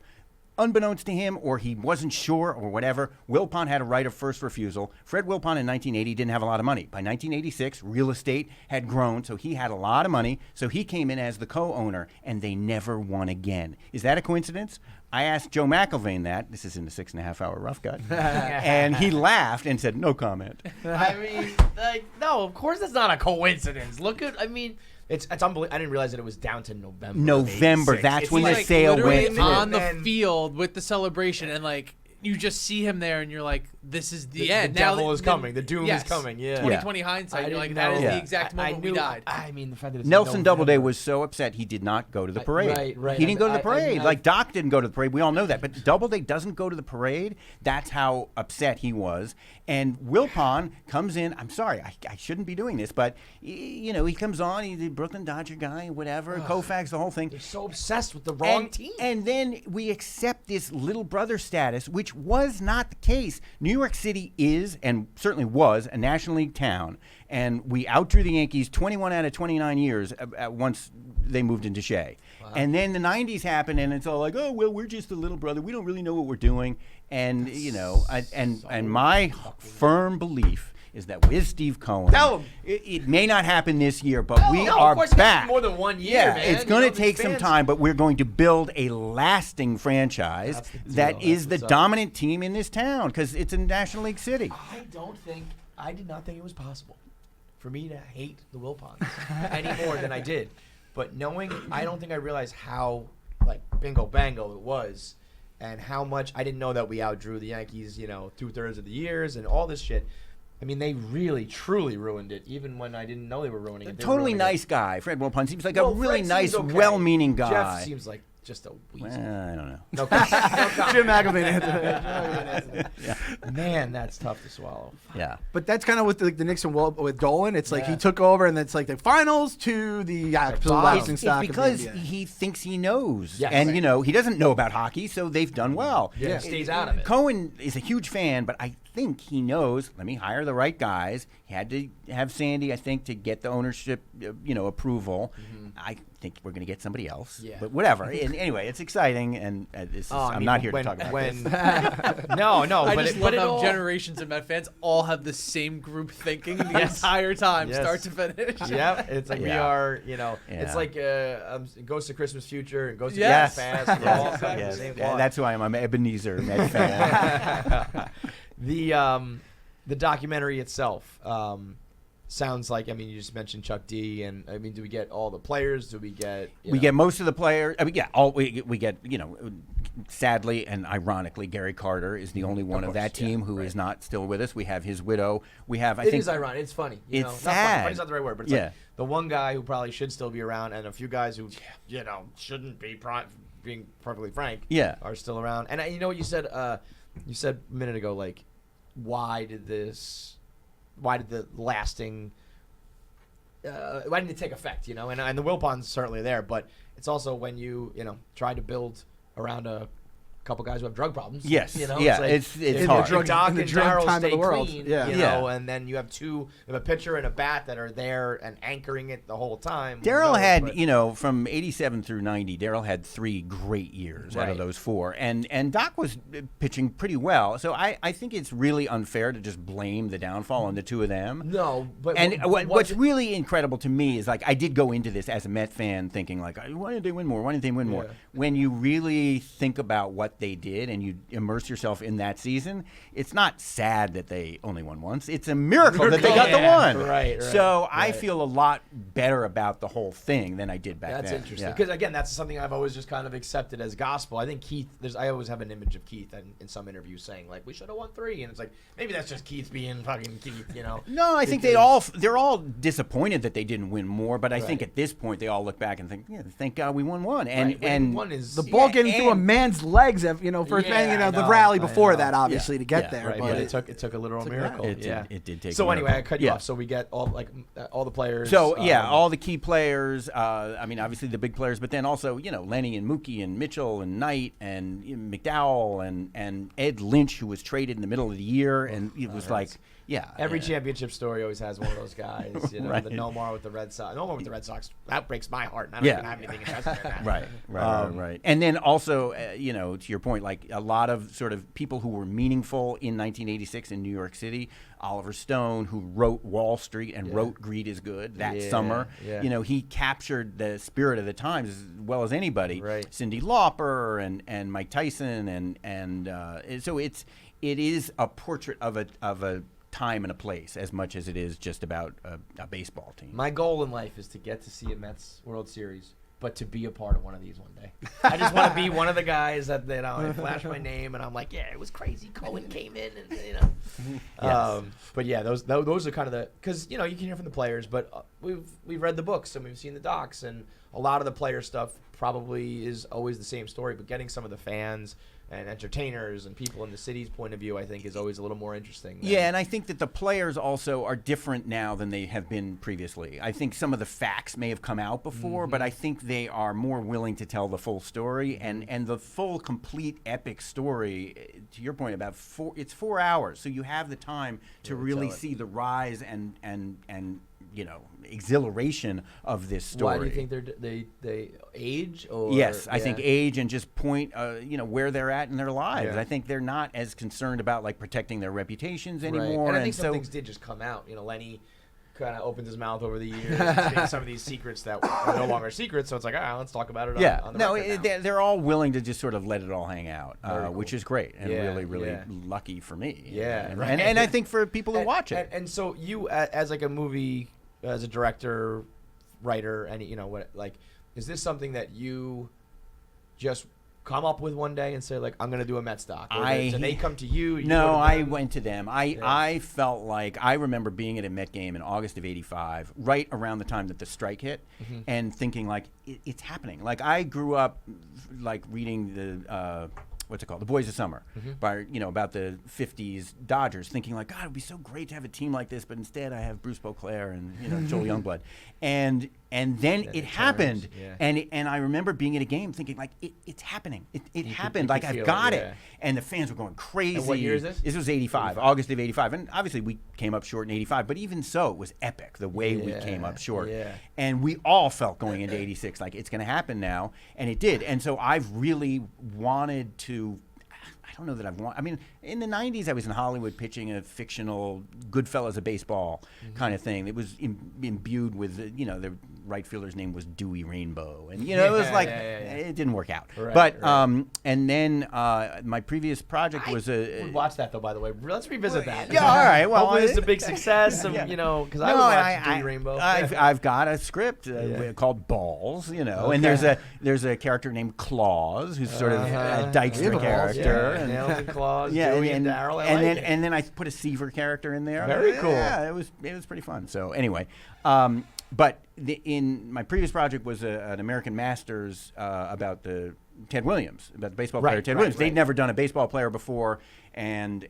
Unbeknownst to him, or he wasn't sure, or whatever, Wilpon had a right of first refusal. Fred Wilpon in 1980 didn't have a lot of money. By 1986, real estate had grown, so he had a lot of money. So he came in as the co-owner, and they never won again. Is that a coincidence? I asked Joe McIlvaine that. This is in the 6.5-hour rough cut. And he laughed and said, no comment. I mean, like, no, of course that's not a coincidence. Look at, I mean, it's unbelievable. I didn't realize that it was down to November. November, of 86. that's It's when the like, Like sale literally went on through. the And- field with the celebration, and like you just see him there, and you're like, "This is the The end." devil is the- coming. The doom yes, is coming. Yeah. 2020 hindsight. You're like, didn't that is know. the exact moment we knew- died. I mean, the fact that it's Nelson November. Doubleday was so upset he did not go to the parade. right. He didn't go to the I parade. mean, like Doc didn't go to the parade. We all know that. But Doubleday doesn't go to the parade. That's how upset he was. And Wilpon comes in. I'm sorry, I shouldn't be doing this, but you know, he comes on. He's the Brooklyn Dodger guy, whatever. Koufax, the whole thing. They're so obsessed with the wrong team. And then we accept this little brother status, which was not the case. New York City is, and certainly was, a National League town. And we outdrew the Yankees 21 out of 29 years once they moved into Shea. And then the 90s happened, and it's all like, oh, well, we're just a little brother. We don't really know what we're doing. And, you know, and my firm belief is that with Steve Cohen, Tell him. it may not happen this year, but we No, are of course, it back. takes more than 1 year, Yeah, man. it's You going know, to take these some fans- time, but we're going to build a lasting franchise That's the deal. that That's is the what's up. dominant team in this town because it's a National League city. I did not think it was possible for me to hate the Wilpons any more than I did. But I don't think I realized how, like, bingo bango it was, and how much I didn't know that we outdrew the Yankees, you know, 2/3 of the years and all this shit. I mean, they really, truly ruined it, even when I didn't know they were ruining it. They Totally ruined it. nice guy. Fred Wilpon seems like Well, a really Fred nice, seems okay. well-meaning guy. Jeff seems like just a weasel. I don't know. No comment. Jim McIlvaine answered it. Man, that's tough to swallow. Yeah. But that's kind of with the Knicks and with Dolan. It's like he took over, and it's like the finals to the absolute bottom. laughing It's stock because of the NBA. he thinks he knows. Yes. And, Right. you know, he doesn't know about hockey, so they've done well. Yeah, he stays out of it. Cohen is a huge fan, but I think he knows, let me hire the right guys. He had to have Sandy, I think, to get the ownership, approval. I think we're going to get somebody else. Yeah. But whatever. And anyway, it's exciting, and I'm not here to talk about this. No, I but just it, love but it how all, generations of Met fans all have the same group thinking the entire time, Yes. start to finish. Yeah, it's like we Yeah. are, you know, it's Yeah. like Ghost of Christmas Future and Ghost of Yes. Christmas Past. We're all kind of the Yes. same Yeah, cloth. that's who I am. I'm an Ebenezer Met fan. The documentary itself sounds like, I mean, you just mentioned Chuck D, and I mean, do we get all the players? Do we get We get most of the players. I mean, yeah, we get, you know, sadly and ironically, Gary Carter is the only one of, course, that team yeah, who right. is not still with us. We have his widow. We have, I It think, is ironic. It's funny. You it's know? Not sad. funny. Funny's not the right word, but it's Yeah. like the one guy who probably should still be around, and a few guys who, you know, shouldn't be. Being perfectly frank, Yeah. are still around. And you know what you said? You said a minute ago, like, why did this did the lasting why didn't it take effect? And the Wilpons certainly there, but it's also when you try to build around a couple guys who have drug problems. Yes. Yeah, it's hard. Doc in the and drug Darryl time of stay the world. clean, Yeah. and then you have a pitcher and a bat that are there and anchoring it the whole time. Darryl had, from 87 through 90, Darryl had 3 great years out of those 4. And Doc was pitching pretty well. So I think it's really unfair to just blame the downfall on the 2 of them. No, but what's really incredible to me is, like, I did go into this as a Met fan thinking, like, why didn't they win more? Why didn't they win more? When you really think about what they did and you immerse yourself in that season, it's not sad that they only won once. It's a miracle that they got the one. Right. So I feel a lot better about the whole thing than I did back then. That's interesting because again, that's something I've always just kind of accepted as gospel. I think Keith. I always have an image of Keith in some interviews saying like we should have won 3, and it's like maybe that's just Keith being fucking Keith. No, I think they're all disappointed that they didn't win more, but I think at this point they all look back and think, thank God we won one. And one is the ball getting through a man's legs. The rally before that, obviously, to get there. Right, but it took a literal miracle. It did take. So a anyway, miracle. I cut you off. So we get all the players. So all the key players. I mean, obviously the big players, but then also Lenny and Mookie and Mitchell and Knight and McDowell and Ed Lynch, who was traded in the middle of the year, and it was like. Yeah. Every championship story always has one of those guys. Right. The Nomar with the Red Sox. Nomar with the Red Sox. That breaks my heart. And I don't even have anything invested in that. Right. And then also, to your point, like a lot of sort of people who were meaningful in 1986 in New York City. Oliver Stone, who wrote Wall Street and wrote Greed is Good that summer. Yeah. He captured the spirit of the times as well as anybody. Right. Cyndi Lauper and Mike Tyson and so it is a portrait of a time and a place as much as it is just about a baseball team. My goal in life is to get to see a Mets World Series, but to be a part of one of these one day. I just want to be one of the guys that I flash my name and I'm like, yeah, it was crazy. Cohen came in and Yes. But yeah, those are kind of because you can hear from the players, but we've read the books and we've seen the docs, and a lot of the player stuff probably is always the same story, but getting some of the fans and entertainers and people in the city's point of view, I think, is always a little more interesting. Yeah, and I think that the players also are different now than they have been previously. I think some of the facts may have come out before, but I think they are more willing to tell the full story and the full, complete, epic story. To your point about it's 4 hours, so you have the time to really see the rise and exhilaration of this story. Why do you think they age? Or yes, I think age and just point, where they're at in their lives. Yeah. I think they're not as concerned about like protecting their reputations anymore. Right. And I think some things did just come out. Lenny kind of opens his mouth over the years, saying some of these secrets that are no longer secrets. So it's like, let's talk about it. On the record now. They're all willing to just sort of let it all hang out, which is great and really lucky for me. Yeah, right. And I think for people who watch it. And so you, as like a movie, as a director, writer, and is this something that you just come up with one day and say like, I'm going to do a Mets doc? Or do they come to you? No, I went to them. I felt like I remember being at a Met game in August of '85, right around the time that the strike hit, and thinking like, it's happening. Like I grew up like reading the what's it called? The Boys of Summer, by about the '50s Dodgers, thinking like, God, it'd be so great to have a team like this, but instead I have Bruce Beauclair and Joel Youngblood, and then it happened, and I remember being at a game thinking like, it's happening, it happened, like I've got it, and the fans were going crazy. And what year is this? This was '85, August of '85, and obviously we came up short in '85, but even so, it was epic the way we came up short, and we all felt going into '86 like it's going to happen now, and it did, and so I've really wanted to. I don't know that I mean, in the 90s, I was in Hollywood pitching a fictional Goodfellas of baseball kind of thing. It was imbued with, the right fielder's name was Dewey Rainbow. And, it was like, it didn't work out. Right, but, and then my previous project was I would watch that, though, by the way. Let's revisit that. Yeah, all right. Well, hopefully it's a big success, because I would watch Dewey Rainbow. I've got a script called Balls, and there's a character named Claus, who's sort of a Dykstra character. Nails and Claws, Dewey and Darryl. And then I put a Seaver character in there. Very cool. Yeah, it was pretty fun. So anyway, but in my previous project was an American Masters about the Ted Williams, about the baseball player Ted Williams. They'd never done a baseball player before, And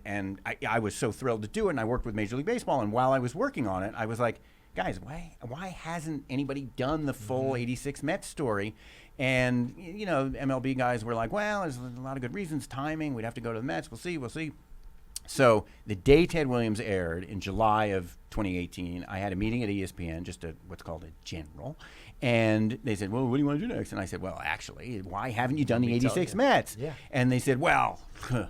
I was so thrilled to do it, and I worked with Major League Baseball. And while I was working on it, I was like, guys, why hasn't anybody done the full 86 Mets story? And, MLB guys were like, well, there's a lot of good reasons, timing, we'd have to go to the Mets, we'll see. So the day Ted Williams aired in July of 2018, I had a meeting at ESPN, just what's called a general, and they said, well, what do you want to do next? And I said, well, actually, why haven't you done the 86 Mets? Yeah. And they said, well,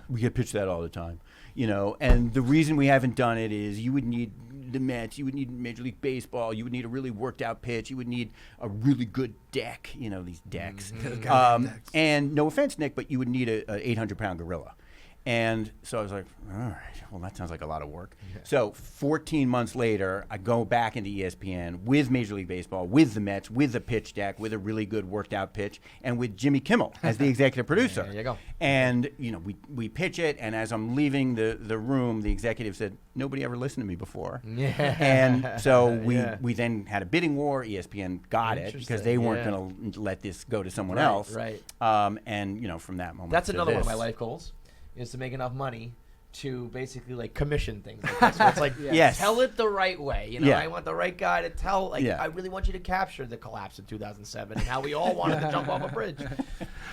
we get pitched that all the time, and the reason we haven't done it is you would need the Mets, you would need Major League Baseball, you would need a really worked out pitch, you would need a really good deck, these decks. And no offense, Nick, but you would need a 800-pound gorilla. And so I was like, all right, well, that sounds like a lot of work. Yeah. So 14 months later, I go back into ESPN with Major League Baseball, with the Mets, with a pitch deck, with a really good worked out pitch, and with Jimmy Kimmel as the executive producer. There you go. And, we pitch it, and as I'm leaving the room, the executive said, nobody ever listened to me before. Yeah. And so we then had a bidding war. ESPN got it because they weren't going to let this go to someone else. Right. And, from that moment That's another one of my life goals. Is to make enough money to basically commission things like that. So it's like, yes. Tell it the right way. I want the right guy to tell. I really want you to capture the collapse of 2007 and how we all wanted to jump off a bridge.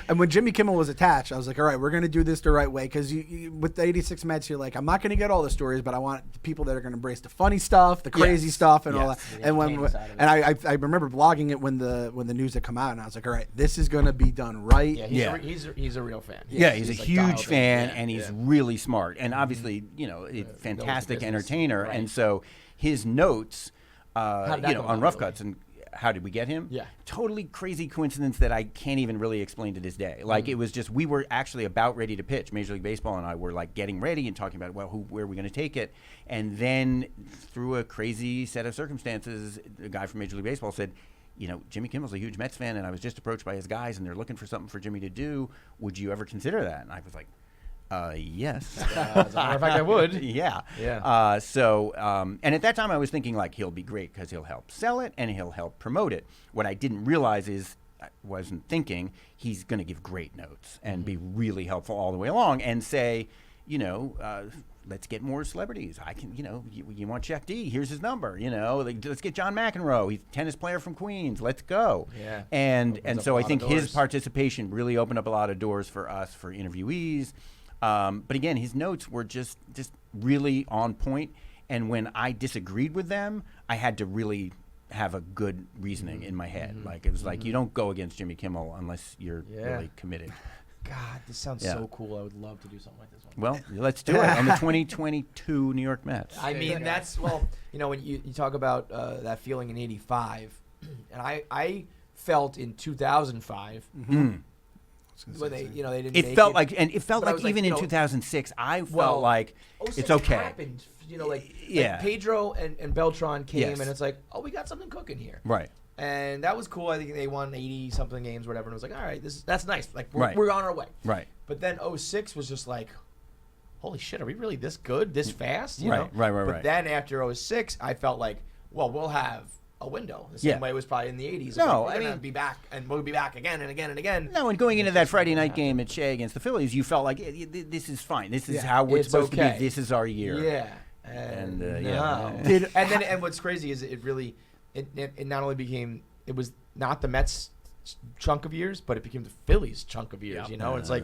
And when Jimmy Kimmel was attached, I was like, all right, we're going to do this the right way. Because with the 86 Mets, you're like, I'm not going to get all the stories, but I want the people that are going to embrace the funny stuff, the crazy stuff, and all that. And I remember blogging it when the news had come out, and I was like, all right, this is going to be done right. Yeah, he's a real fan. He's a huge fan, and he's really smart. And obviously, a fantastic entertainer. And so his notes, on Rough Cuts and how did we get him? Yeah. Totally crazy coincidence that I can't even really explain to this day. Like, it was just, we were actually about ready to pitch. Major League Baseball and I were like getting ready and talking about, where are we going to take it? And then through a crazy set of circumstances, a guy from Major League Baseball said, Jimmy Kimmel's a huge Mets fan, and I was just approached by his guys, and they're looking for something for Jimmy to do. Would you ever consider that? And I was like, yes. As a matter of fact, I would. Yeah. And at that time I was thinking, like, he'll be great because he'll help sell it and he'll help promote it. What I didn't realize is, I wasn't thinking, he's going to give great notes and be really helpful all the way along and say, let's get more celebrities. I can, you want Chuck D? Here's his number. Let's get John McEnroe. He's a tennis player from Queens. Let's go. Yeah. And so I think his participation really opened up a lot of doors for us, for interviewees. But again, his notes were just really on point. And when I disagreed with them, I had to really have a good reasoning in my head. Like, it was like, you don't go against Jimmy Kimmel unless you're really committed. God, this sounds so cool. I would love to do something like this one. Well, let's do it on the 2022 New York Mets. I mean, that's, when you talk about that feeling in 85, and I felt in 2005, when they didn't. It felt like, and it felt like even in 2006, I felt like it's okay. Happened, like Pedro and Beltran came, and it's like, we got something cooking here, right? And that was cool. I think they won 80 something games, whatever. And it was like, all right, that's nice. Like we're on our way, right? But then 06 was just like, holy shit, are we really this good, this fast? Right. But then after 06, I felt like, we'll have a window. The same way it was probably in the 80s. No, we're going to be back, and we'll be back again and again and again. No, and going into that Friday night game at Shea against the Phillies, you felt like this is fine. This is how we're supposed to be. This is our year. Yeah. And what's crazy is it really, it not only became, it was not the Mets chunk of years, but it became the Phillies chunk of years. It's like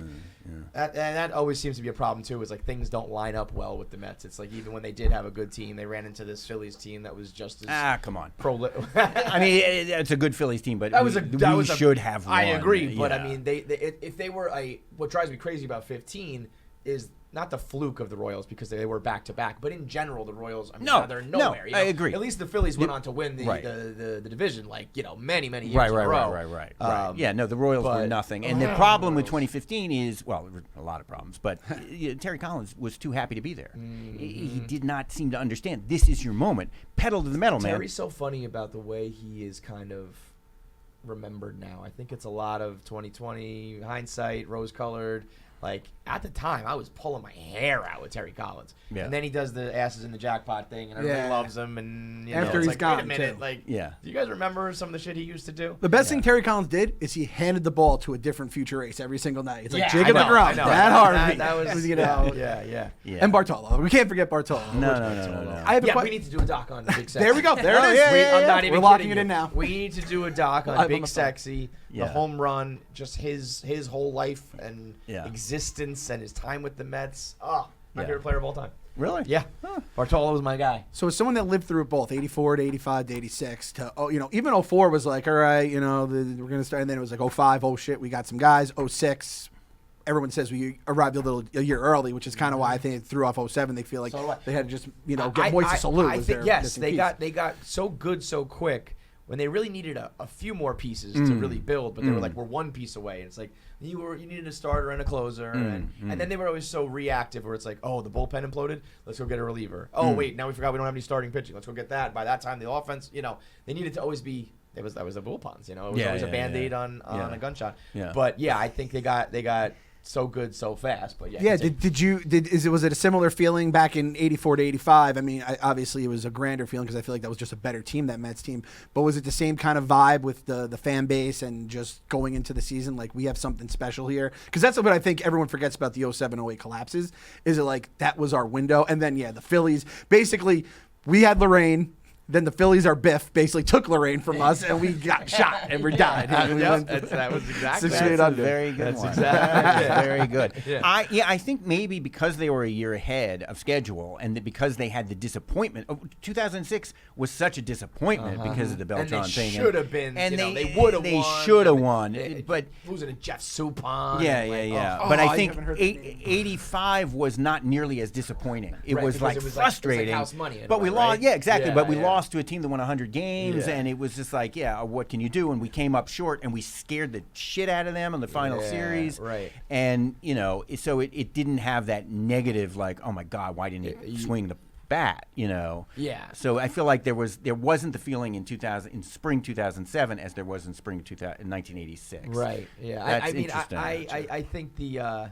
that always seems to be a problem too. Is like things don't line up well with the Mets. It's like even when they did have a good team, they ran into this Phillies team that was just as come on. I mean, it's a good Phillies team, but we should have won. I agree, but I mean, if they were what drives me crazy about 15 is not the fluke of the Royals because they were back to back, but in general, the Royals. I mean, they're nowhere. I agree. At least the Phillies went on to win the division, many years in a row. Right. The Royals were nothing, and the problem with 2015 is a lot of problems, but Terry Collins was too happy to be there. He did not seem to understand. This is your moment. Pedal to the metal, man. Terry's so funny about the way he is kind of remembered now. I think it's a lot of 2020 hindsight, rose-colored. Like at the time, I was pulling my hair out with Terry Collins, Yeah. and then he does the asses in the jackpot thing, and everybody Yeah. loves him. And After it's he's like, gone, wait a minute, too. like, Yeah. do you guys remember some of the shit he used to do? The best thing Terry Collins did is he handed the ball to a different future ace every single night. It's like Yeah, Jacob I know, DeGrom, I know. Matt Harvey, That was you know, yeah. and Bartolo. We can't forget Bartolo. No. I have a We need to do a doc on Big Sexy. There we go. There it is. I'm not even We're locking kidding it you. in now. We need to do a doc I on have Big a- Sexy, Yeah. the home run, just his whole life and Yeah. existence and his time with the Mets. Oh, my Yeah. favorite player of all time. Really? Yeah, Bartolo was my guy. So as someone that lived through it both, 84 to 85 to 86 to, even 04 was like, all right, we're going to start. And then it was like 05, oh shit, we got some guys. 06, everyone says we arrived a year early, which is kind of why I think it threw off 07. They feel like So do I. they had to just, get Moises Alou. I was think their yes, missing they piece. got so good so quick when they really needed a few more pieces to really build, but they were like, we're one piece away. And it's like you needed a starter and a closer, and then they were always so reactive where it's like, oh, the bullpen imploded, let's go get a reliever. Oh wait, now we forgot we don't have any starting pitching. Let's go get that. By that time, the offense, they needed to always be. That was the bullpens. It was always a Band-Aid on a gunshot. Yeah. But yeah, I think they got so good so fast. But Yeah, was it a similar feeling back in 84 to 85? I mean, obviously it was a grander feeling because I feel like that was just a better team, that Mets team. But was it the same kind of vibe with the fan base and just going into the season like we have something special here? Because that's what I think everyone forgets about the 07-08 collapses. Is it like that was our window? And then the Phillies basically we had Lorraine. Then the Phillies, our Biff, basically took Lorraine from us, and we got shot, and we died. And we went that was exactly. Straight That's a under. very good That's one. exactly it. Very good. Yeah. I think maybe because they were a year ahead of schedule and because they had the disappointment. 2006 was such a disappointment because of the And Beltran they thing. should have been. And they would have won. They should have won. But losing to Jeff Suppan. yeah. oh, But I I think haven't heard the name. 85 was not nearly as disappointing. It Right, was because like it was frustrating. house money in a but we way, lost. right? Yeah, exactly. Yeah, But we yeah. lost to a team that won 100 games, Yeah. and it was just like, what can you do? And we came up short, and we scared the shit out of them in the final Yeah, series. right. And so it didn't have that negative like, oh my God, why didn't he swing the bat? Yeah. So I feel like there wasn't the feeling in spring 2007 as there was in spring 1986. Right. Yeah. That's I mean, interesting. I think the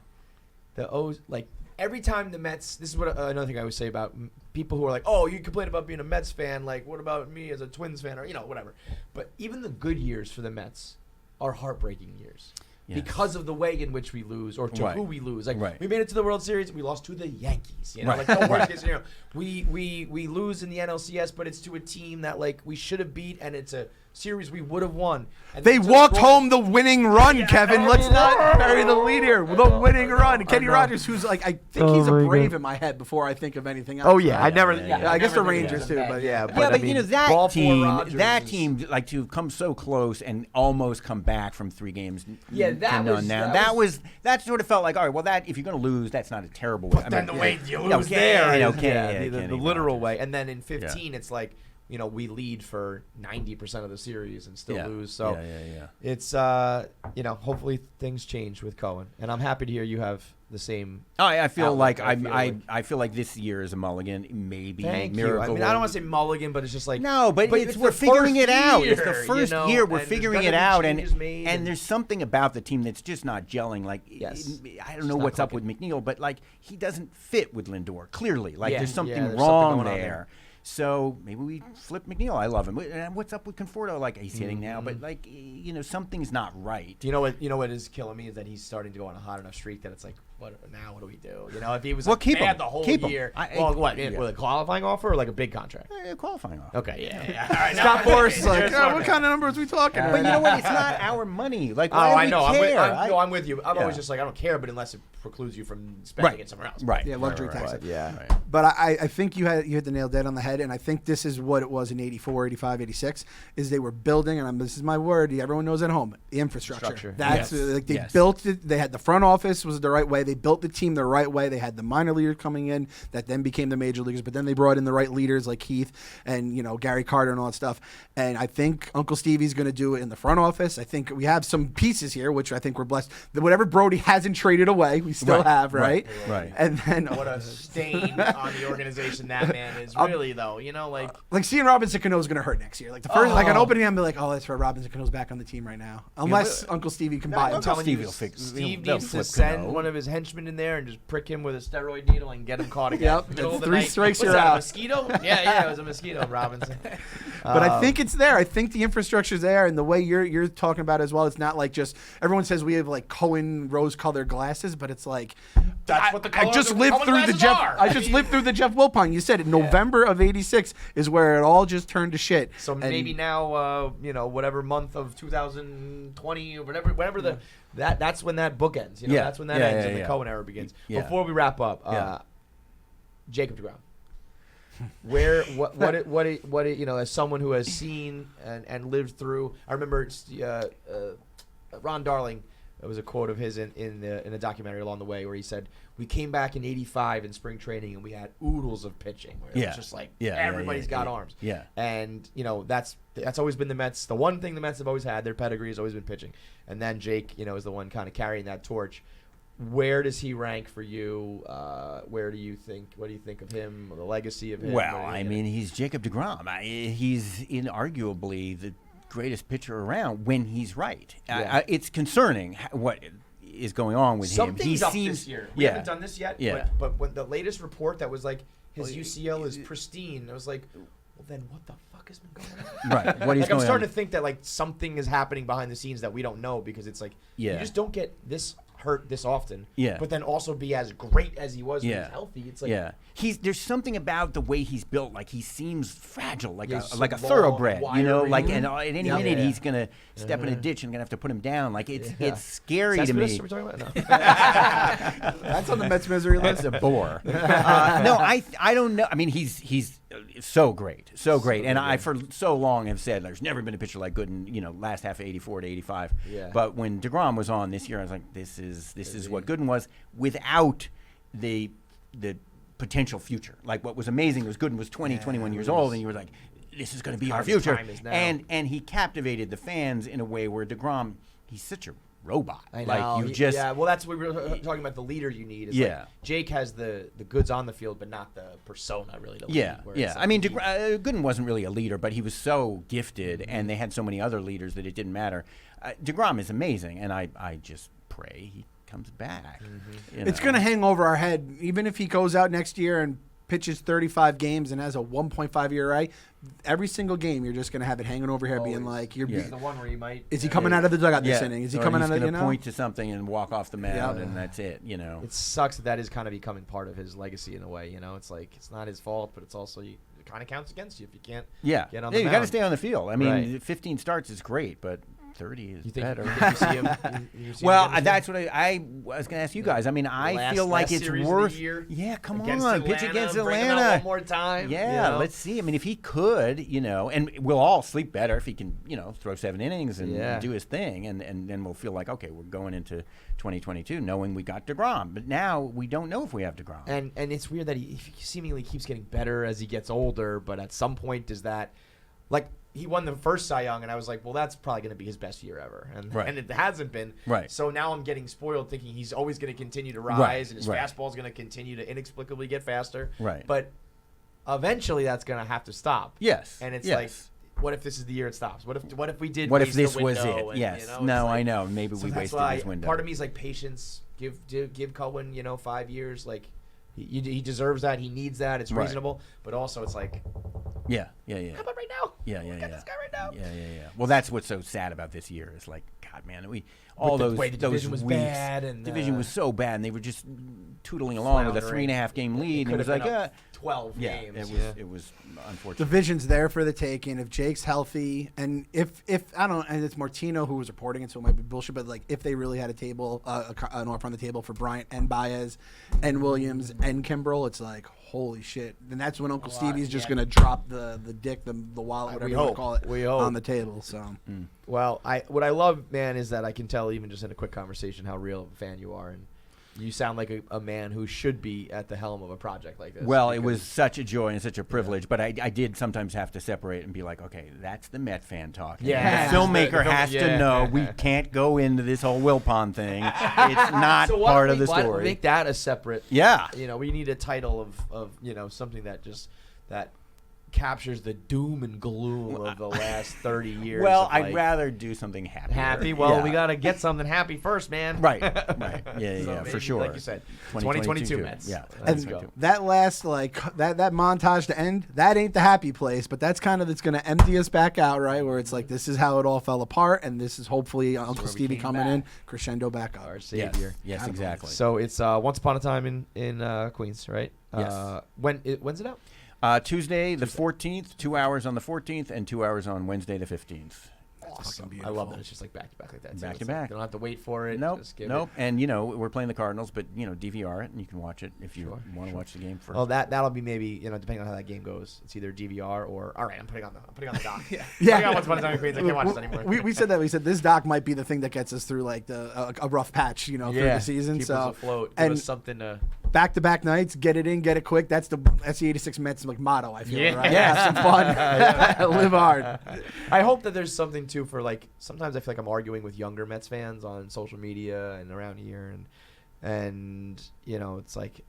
O's like every time the Mets. This is what another thing I always say about people who are like, oh, you complain about being a Mets fan. Like, what about me as a Twins fan or whatever. But even the good years for the Mets are heartbreaking years. Yes. Because of the way in which we lose, or to Right. who we lose. Like Right. we made it to the World Series, we lost to the Yankees. Right. Like the worst case scenario. We lose in the NLCS, but it's to a team that like we should have beat, and it's a series we would have won. And They so walked brought- home the winning run, Kevin. Let's not bury the lead here. The winning run. Kenny know. Rogers, who's like, I think he's a Brave in my head before I think of anything else. Oh yeah, I never. yeah, Yeah, I guess the never think Rangers of too, that. but yeah, Yeah, I but mean, that Baltimore Rogers is- team, like to come so close and almost come back from 3 games. Yeah, to that none was- now. that That sort of felt like, all right, well, that if you're going to lose, that's not a terrible way. But then the way you yeah, lose okay, there, yeah, is- okay, yeah, yeah, the Kenny literal Rogers. way. And then in 15, it's like we lead for 90% of the series and still Yeah. lose. So yeah. it's hopefully things change with Cohen, and I'm happy to hear you have the same. I feel outlook, like I feel like- I feel like this year is a mulligan, maybe Thank miracle. you. I mean, I don't want to say mulligan, but it's just like No, but it's we're the figuring first it out. It's the year, first you know, year we're and figuring there's it gonna be out, changes made, and there's something about the team that's just not gelling. Like, Yes. I don't Just know not what's up clicking. with McNeil, but like he doesn't fit with Lindor. Clearly, like Yeah, there's something there's wrong something going on there. there. So maybe we flip McNeil. I love him. And what's up with Conforto? Like he's hitting now, Mm-hmm. but like something's not right. You know what is killing me is that he's starting to go on a hot enough streak that it's like, what do we do? If he was Well, like keep bad him. the whole Keep him. year. Yeah. With a qualifying offer or like a big contract? Qualifying off. Okay, yeah. All right, Scott now- Boras is like, There's what one. kind of numbers are we talking But about? you know what? It's not our money. Like, Oh, why do I we know. care? I'm with you. I'm Yeah. always just like, I don't care, but unless it precludes you from spending Right. it somewhere else. Right. Yeah, luxury right, tax. right. Yeah. But I think you hit the nail dead on the head, and I think this is what it was in 84, 85, 86, is they were building, and this is my word, everyone knows at home, the infrastructure. Structure. That's Yes. like they Yes. built it. They had the front office was the right way. They built the team the right way. They had the minor leaguers coming in that then became the major leaguers, but then they brought in the right leaders like Keith and Gary Carter and all that stuff. And I think Uncle Stevie's going to do it in the front office. I think we have some pieces here, which I think we're blessed. That whatever Brody hasn't traded away, we still Right. have, right? Right. And then What a stain on the organization that man is. Really, though, like seeing Robinson Cano is going to hurt next year. Like the first, like on opening, I'm like, oh, that's right. Robinson Cano's back on the team right now, unless Uncle Stevie can buy him. Uncle telling Stevie you, will fix. Steve they'll needs to flip send Cano. one of his henchman in there and just prick him with a steroid needle and get him caught again. Yep, Middle of the 3 night. strikes, What's you're that, out. a mosquito? Yeah, it was a mosquito, Robinson. But I think it's there. I think the infrastructure's there, and the way you're talking about it as well, it's not like just everyone says we have like Cohen rose-colored glasses, but it's like That's what the I color just of the lived Cohen through the glasses Jeff. are. I just lived through the Jeff Wilpon. You said it. November of '86 is where it all just turned to shit. So And maybe now, whatever month of 2020 or whatever that's when that book ends. Yeah. That's when that Yeah, ends yeah, and yeah. the Cohen era begins. Yeah. Before we wrap up, Yeah. Jacob deGrom. Where as someone who has seen and lived through, I remember Ron Darling. There was a quote of his in a documentary along the way where he said, "We came back in '85 in spring training and we had oodles of pitching. Where it was just like everybody's got arms. Yeah. And that's always been the Mets. The one thing the Mets have always had, their pedigree has always been pitching. And then Jake, is the one kind of carrying that torch. Where does he rank for you? What do you think of him? The legacy of him? Well, I mean, he's Jacob deGrom. He's inarguably the greatest pitcher around when he's right. Yeah. It's concerning what is going on with him. Something's He up seems, this year. We yeah, haven't done this yet. Yeah. But when the latest report that was like his UCL is pristine, I was like, well, then what the fuck has been going on? right. What he's Like I'm going starting on. to think that like something is happening behind the scenes that we don't know because it's like you Yeah. just don't get this hurt this often. Yeah. But then also be as great as he was when Yeah. he's healthy. It's like Yeah, there's something about the way he's built. Like he seems fragile, like Yeah, a he's like a so thoroughbred. long, wiry. Like and at any Yeah. minute Yeah. he's gonna step in a ditch and gonna have to put him down. Like it's scary to Cespedes me. we're talking about? No. that's on the Mets misery list. That's a bore. No, I don't know. I mean, he's so great, and I for so long have said there's never been a pitcher like Gooden. Last half of '84 to '85. Yeah. But when DeGrom was on this year, I was like, this is what Gooden was without the potential future. Like what was amazing was Gooden was 21 years old, and you were like, this is going to be our His future. time is now. And he captivated the fans in a way where DeGrom, he's such a robot. I know. Like you just yeah. Well, that's what we were talking about. The leader you need. Is Yeah. Like Jake has the goods on the field, but not the persona really. To Yeah, lead, where yeah. it's I like mean, he- Gooden wasn't really a leader, but he was so gifted, and they had so many other leaders that it didn't matter. DeGrom is amazing, and I just pray he comes back. It's going to hang over our head, even if he goes out next year and pitches 35 games and has a 1.5 ERA. Every single game, you're just going to have it hanging over here, being Always. like, "You're." He's the one where he might. Is he coming out of the dugout this inning? Is he Or coming he's out of gonna point to something and walk off the mound, Yep. and that's it. It sucks that is kind of becoming part of his legacy in a way. It's like it's not his fault, but it's also it kind of counts against you if you can't. Yeah, Get on yeah. the You got to mound. stay on the field. I mean, Right. 15 starts is great, but 30 is You think better. you see him? You see him Well, again this that's what I was going to ask you guys. I mean, I feel like it's series of the worth. year Yeah, come against on, pitch Atlanta, against bring him out Atlanta one more time. Yeah, let's see. I mean, if he could, and we'll all sleep better if he can, throw 7 innings and do his thing, and then we'll feel like, okay, we're going into 2022 knowing we got DeGrom. But now we don't know if we have DeGrom. And it's weird that he seemingly keeps getting better as he gets older, but at some point does that, like, he won the first Cy Young, and I was like, well, that's probably going to be his best year ever. And it hasn't been. Right. So now I'm getting spoiled thinking he's always going to continue to rise, Right, and his right. fastball is going to continue to inexplicably get faster. Right. But eventually that's going to have to stop. Yes. And it's yes. like, what if this is the year it stops? What if we did What if waste this the was window it? and, Yes. it's No, like- I know. Maybe So we that's wasted why this window. part of me is like patience. Give Cohen 5 years. Like he deserves that. He needs that. It's Right. reasonable. But also it's like, Yeah. how about right now? Yeah. Get this guy right now. Yeah. Well, that's what's so sad about this year is like, God, man, all the those way the those division was weeks, bad and, division was so bad, and they were just tootling along with a floundering. 3.5 game lead, and it Could was have like, been up 12 yeah, games. it was unfortunate. Division's there for the taking if Jake's healthy, and if I don't, and it's Martino who was reporting it, so it might be bullshit. But like, if they really had a table, an offer on the table for Bryant and Baez, and Williams and Kimbrel, it's like holy shit. Then that's when Uncle Stevie's just gonna drop the dick, the wallet, whatever you want to call it, We hope. on the table. So Well, what I love, man, is that I can tell even just in a quick conversation how real of a fan you are, and you sound like a man who should be at the helm of a project like this. Well, it because- was such a joy and such a privilege, but I did sometimes have to separate and be like, okay, that's the Met fan talking. Yeah. The filmmaker The has yeah. to know we can't go into this whole Wilpon thing. It's not So why part don't of the we- why don't we story. make that a separate. Yeah. We need a title of something that just that captures the doom and gloom of the last 30 years. Well, of, I'd rather do something happy. happy. Well, Yeah. we got to get something happy first, man. Right. Yeah, So for maybe, sure. Like you said, 2022 too. Mets. Yeah. Let's And go. that last that montage to end, that ain't the happy place, but that's kind of it's gonna empty us back out, right? Where it's like this is how it all fell apart, and this is hopefully Uncle where we Stevie came coming back. in, crescendo back up. Our Yes, savior. yes, exactly. So it's Once Upon a Time in Queens, right? Yes. When's it out? Tuesday the 14th, 2 hours on the 14th, and 2 hours on Wednesday the 15th. Awesome. I love that it's just like back to back like that. too. Back It's to like back. They don't have to wait for it. Nope, Just give nope. It. And we're playing the Cardinals, but DVR it and you can watch it if you want to watch the game first. Well, that'll be maybe depending on how that game goes. It's either DVR or all right. I'm putting on the doc. Yeah. Putting on Once Upon a Time in Queens. I can't watch this anymore. We said that. We said this doc might be the thing that gets us through like a rough patch, through the season. Keep So us afloat. Give and us something to. back-to-back nights, get it in, get it quick. That's the 86 Mets like motto. I feel Yeah. right. Have some fun, live hard. I hope that there's something too for like sometimes I feel like I'm arguing with younger Mets fans on social media and around here and it's like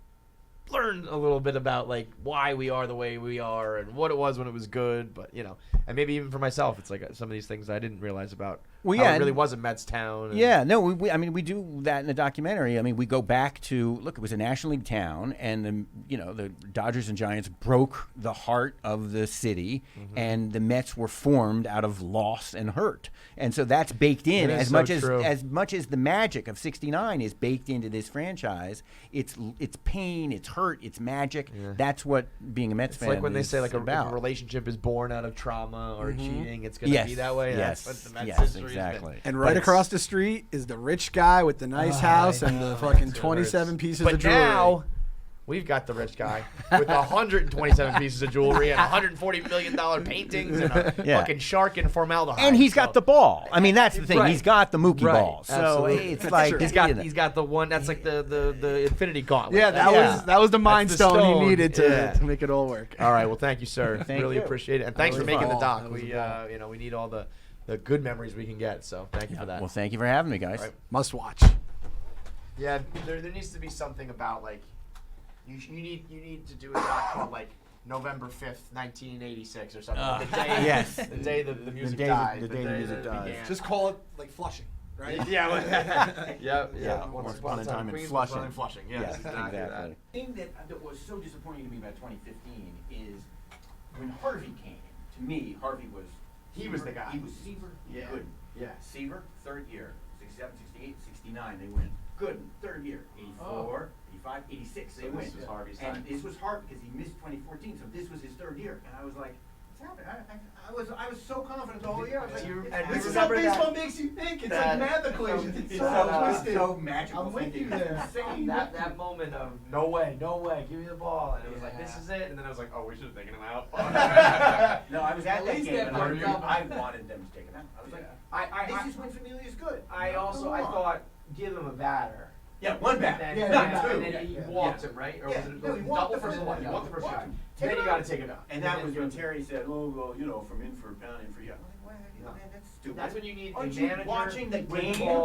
learn a little bit about like why we are the way we are and what it was when it was good, but and maybe even for myself it's like some of these things I didn't realize about Well, how yeah, it really and- was a Mets town. And Yeah, no, we do that in the documentary. I mean, we go back to look. It was a National League town, and the Dodgers and Giants broke the heart of the city, and the Mets were formed out of loss and hurt, and so that's baked in It is as so much true. as much as the magic of '69 is baked into this franchise. It's pain, it's hurt, it's magic. Yeah. That's what being a Mets It's fan like when they is say like if a about. relationship is born out of trauma or cheating, it's going to Yes, be that way. yes, That's what the Mets yes, history has been. exactly. And right across the street is the rich guy with the nice house and the fucking 27 pieces But of jewelry. now we've got the rich guy with 127 pieces of jewelry and $140 million paintings and a Yeah. fucking shark in formaldehyde. And he's got So- the ball. I mean, that's the thing. Right. He's got the Mookie Right. ball. So Absolutely. it's That's like true. he's got the one that's like the Infinity Gauntlet. Yeah, that was the mind That's the stone he stone. needed Yeah. to make it all work. All right. Well, thank you, sir. Thank really you. appreciate it, and thanks That for was making the fun. doc. That was We we need all the good memories we can get. So thank you for that. Well, thank you for having me, guys. Right. Must watch. Yeah, there needs to be something about like you need to do a doc called like November 5th, 1986 or something. The day, Yes. the day the music day died. the day the music that it died. began. Just call it like Flushing, right? Yeah. Once Upon a Time in Queens, Flushing. Once Upon a Time in Flushing. Yes, Yes, exactly. exactly. The thing that was so disappointing to me about 2015 is when Harvey came. To me, Harvey was He was the guy. He was Seaver. Yeah. Good. Yeah. Seaver, third year, 67, 68, 69, they win. Good. Third year, 84, 85, 86, they So win. this was Harvey's and time. this was hard because he missed 2014, so this was his third year, and I was like, what's happening? I was so confident the whole year. I was like, Do you- it's and happening. this is how baseball makes you think. It's That- like math equations. It's it's so magical. I'm with thinking. you there. Insane. That moment of no way, give me the ball, and it was like this is it, and then I was like, oh, we should have taken him out. No, I was at that least game, that and part double. I wanted them to take him out. I was like, this is when Familia's good. I thought give him a batter. Yeah, one back. And Yeah, then, yeah, and yeah. then he Yeah. walked him, right? Or Yeah, was it no, he walked double the first first one? one. Walked the first Walked guy. him. Then Take you him got to out. take him out. And that was when Terry said, "Oh, well, from in for a pound, in for you." I'm like, No. man, that's stupid. That's when you need a Aren't you manager watching the with game? ball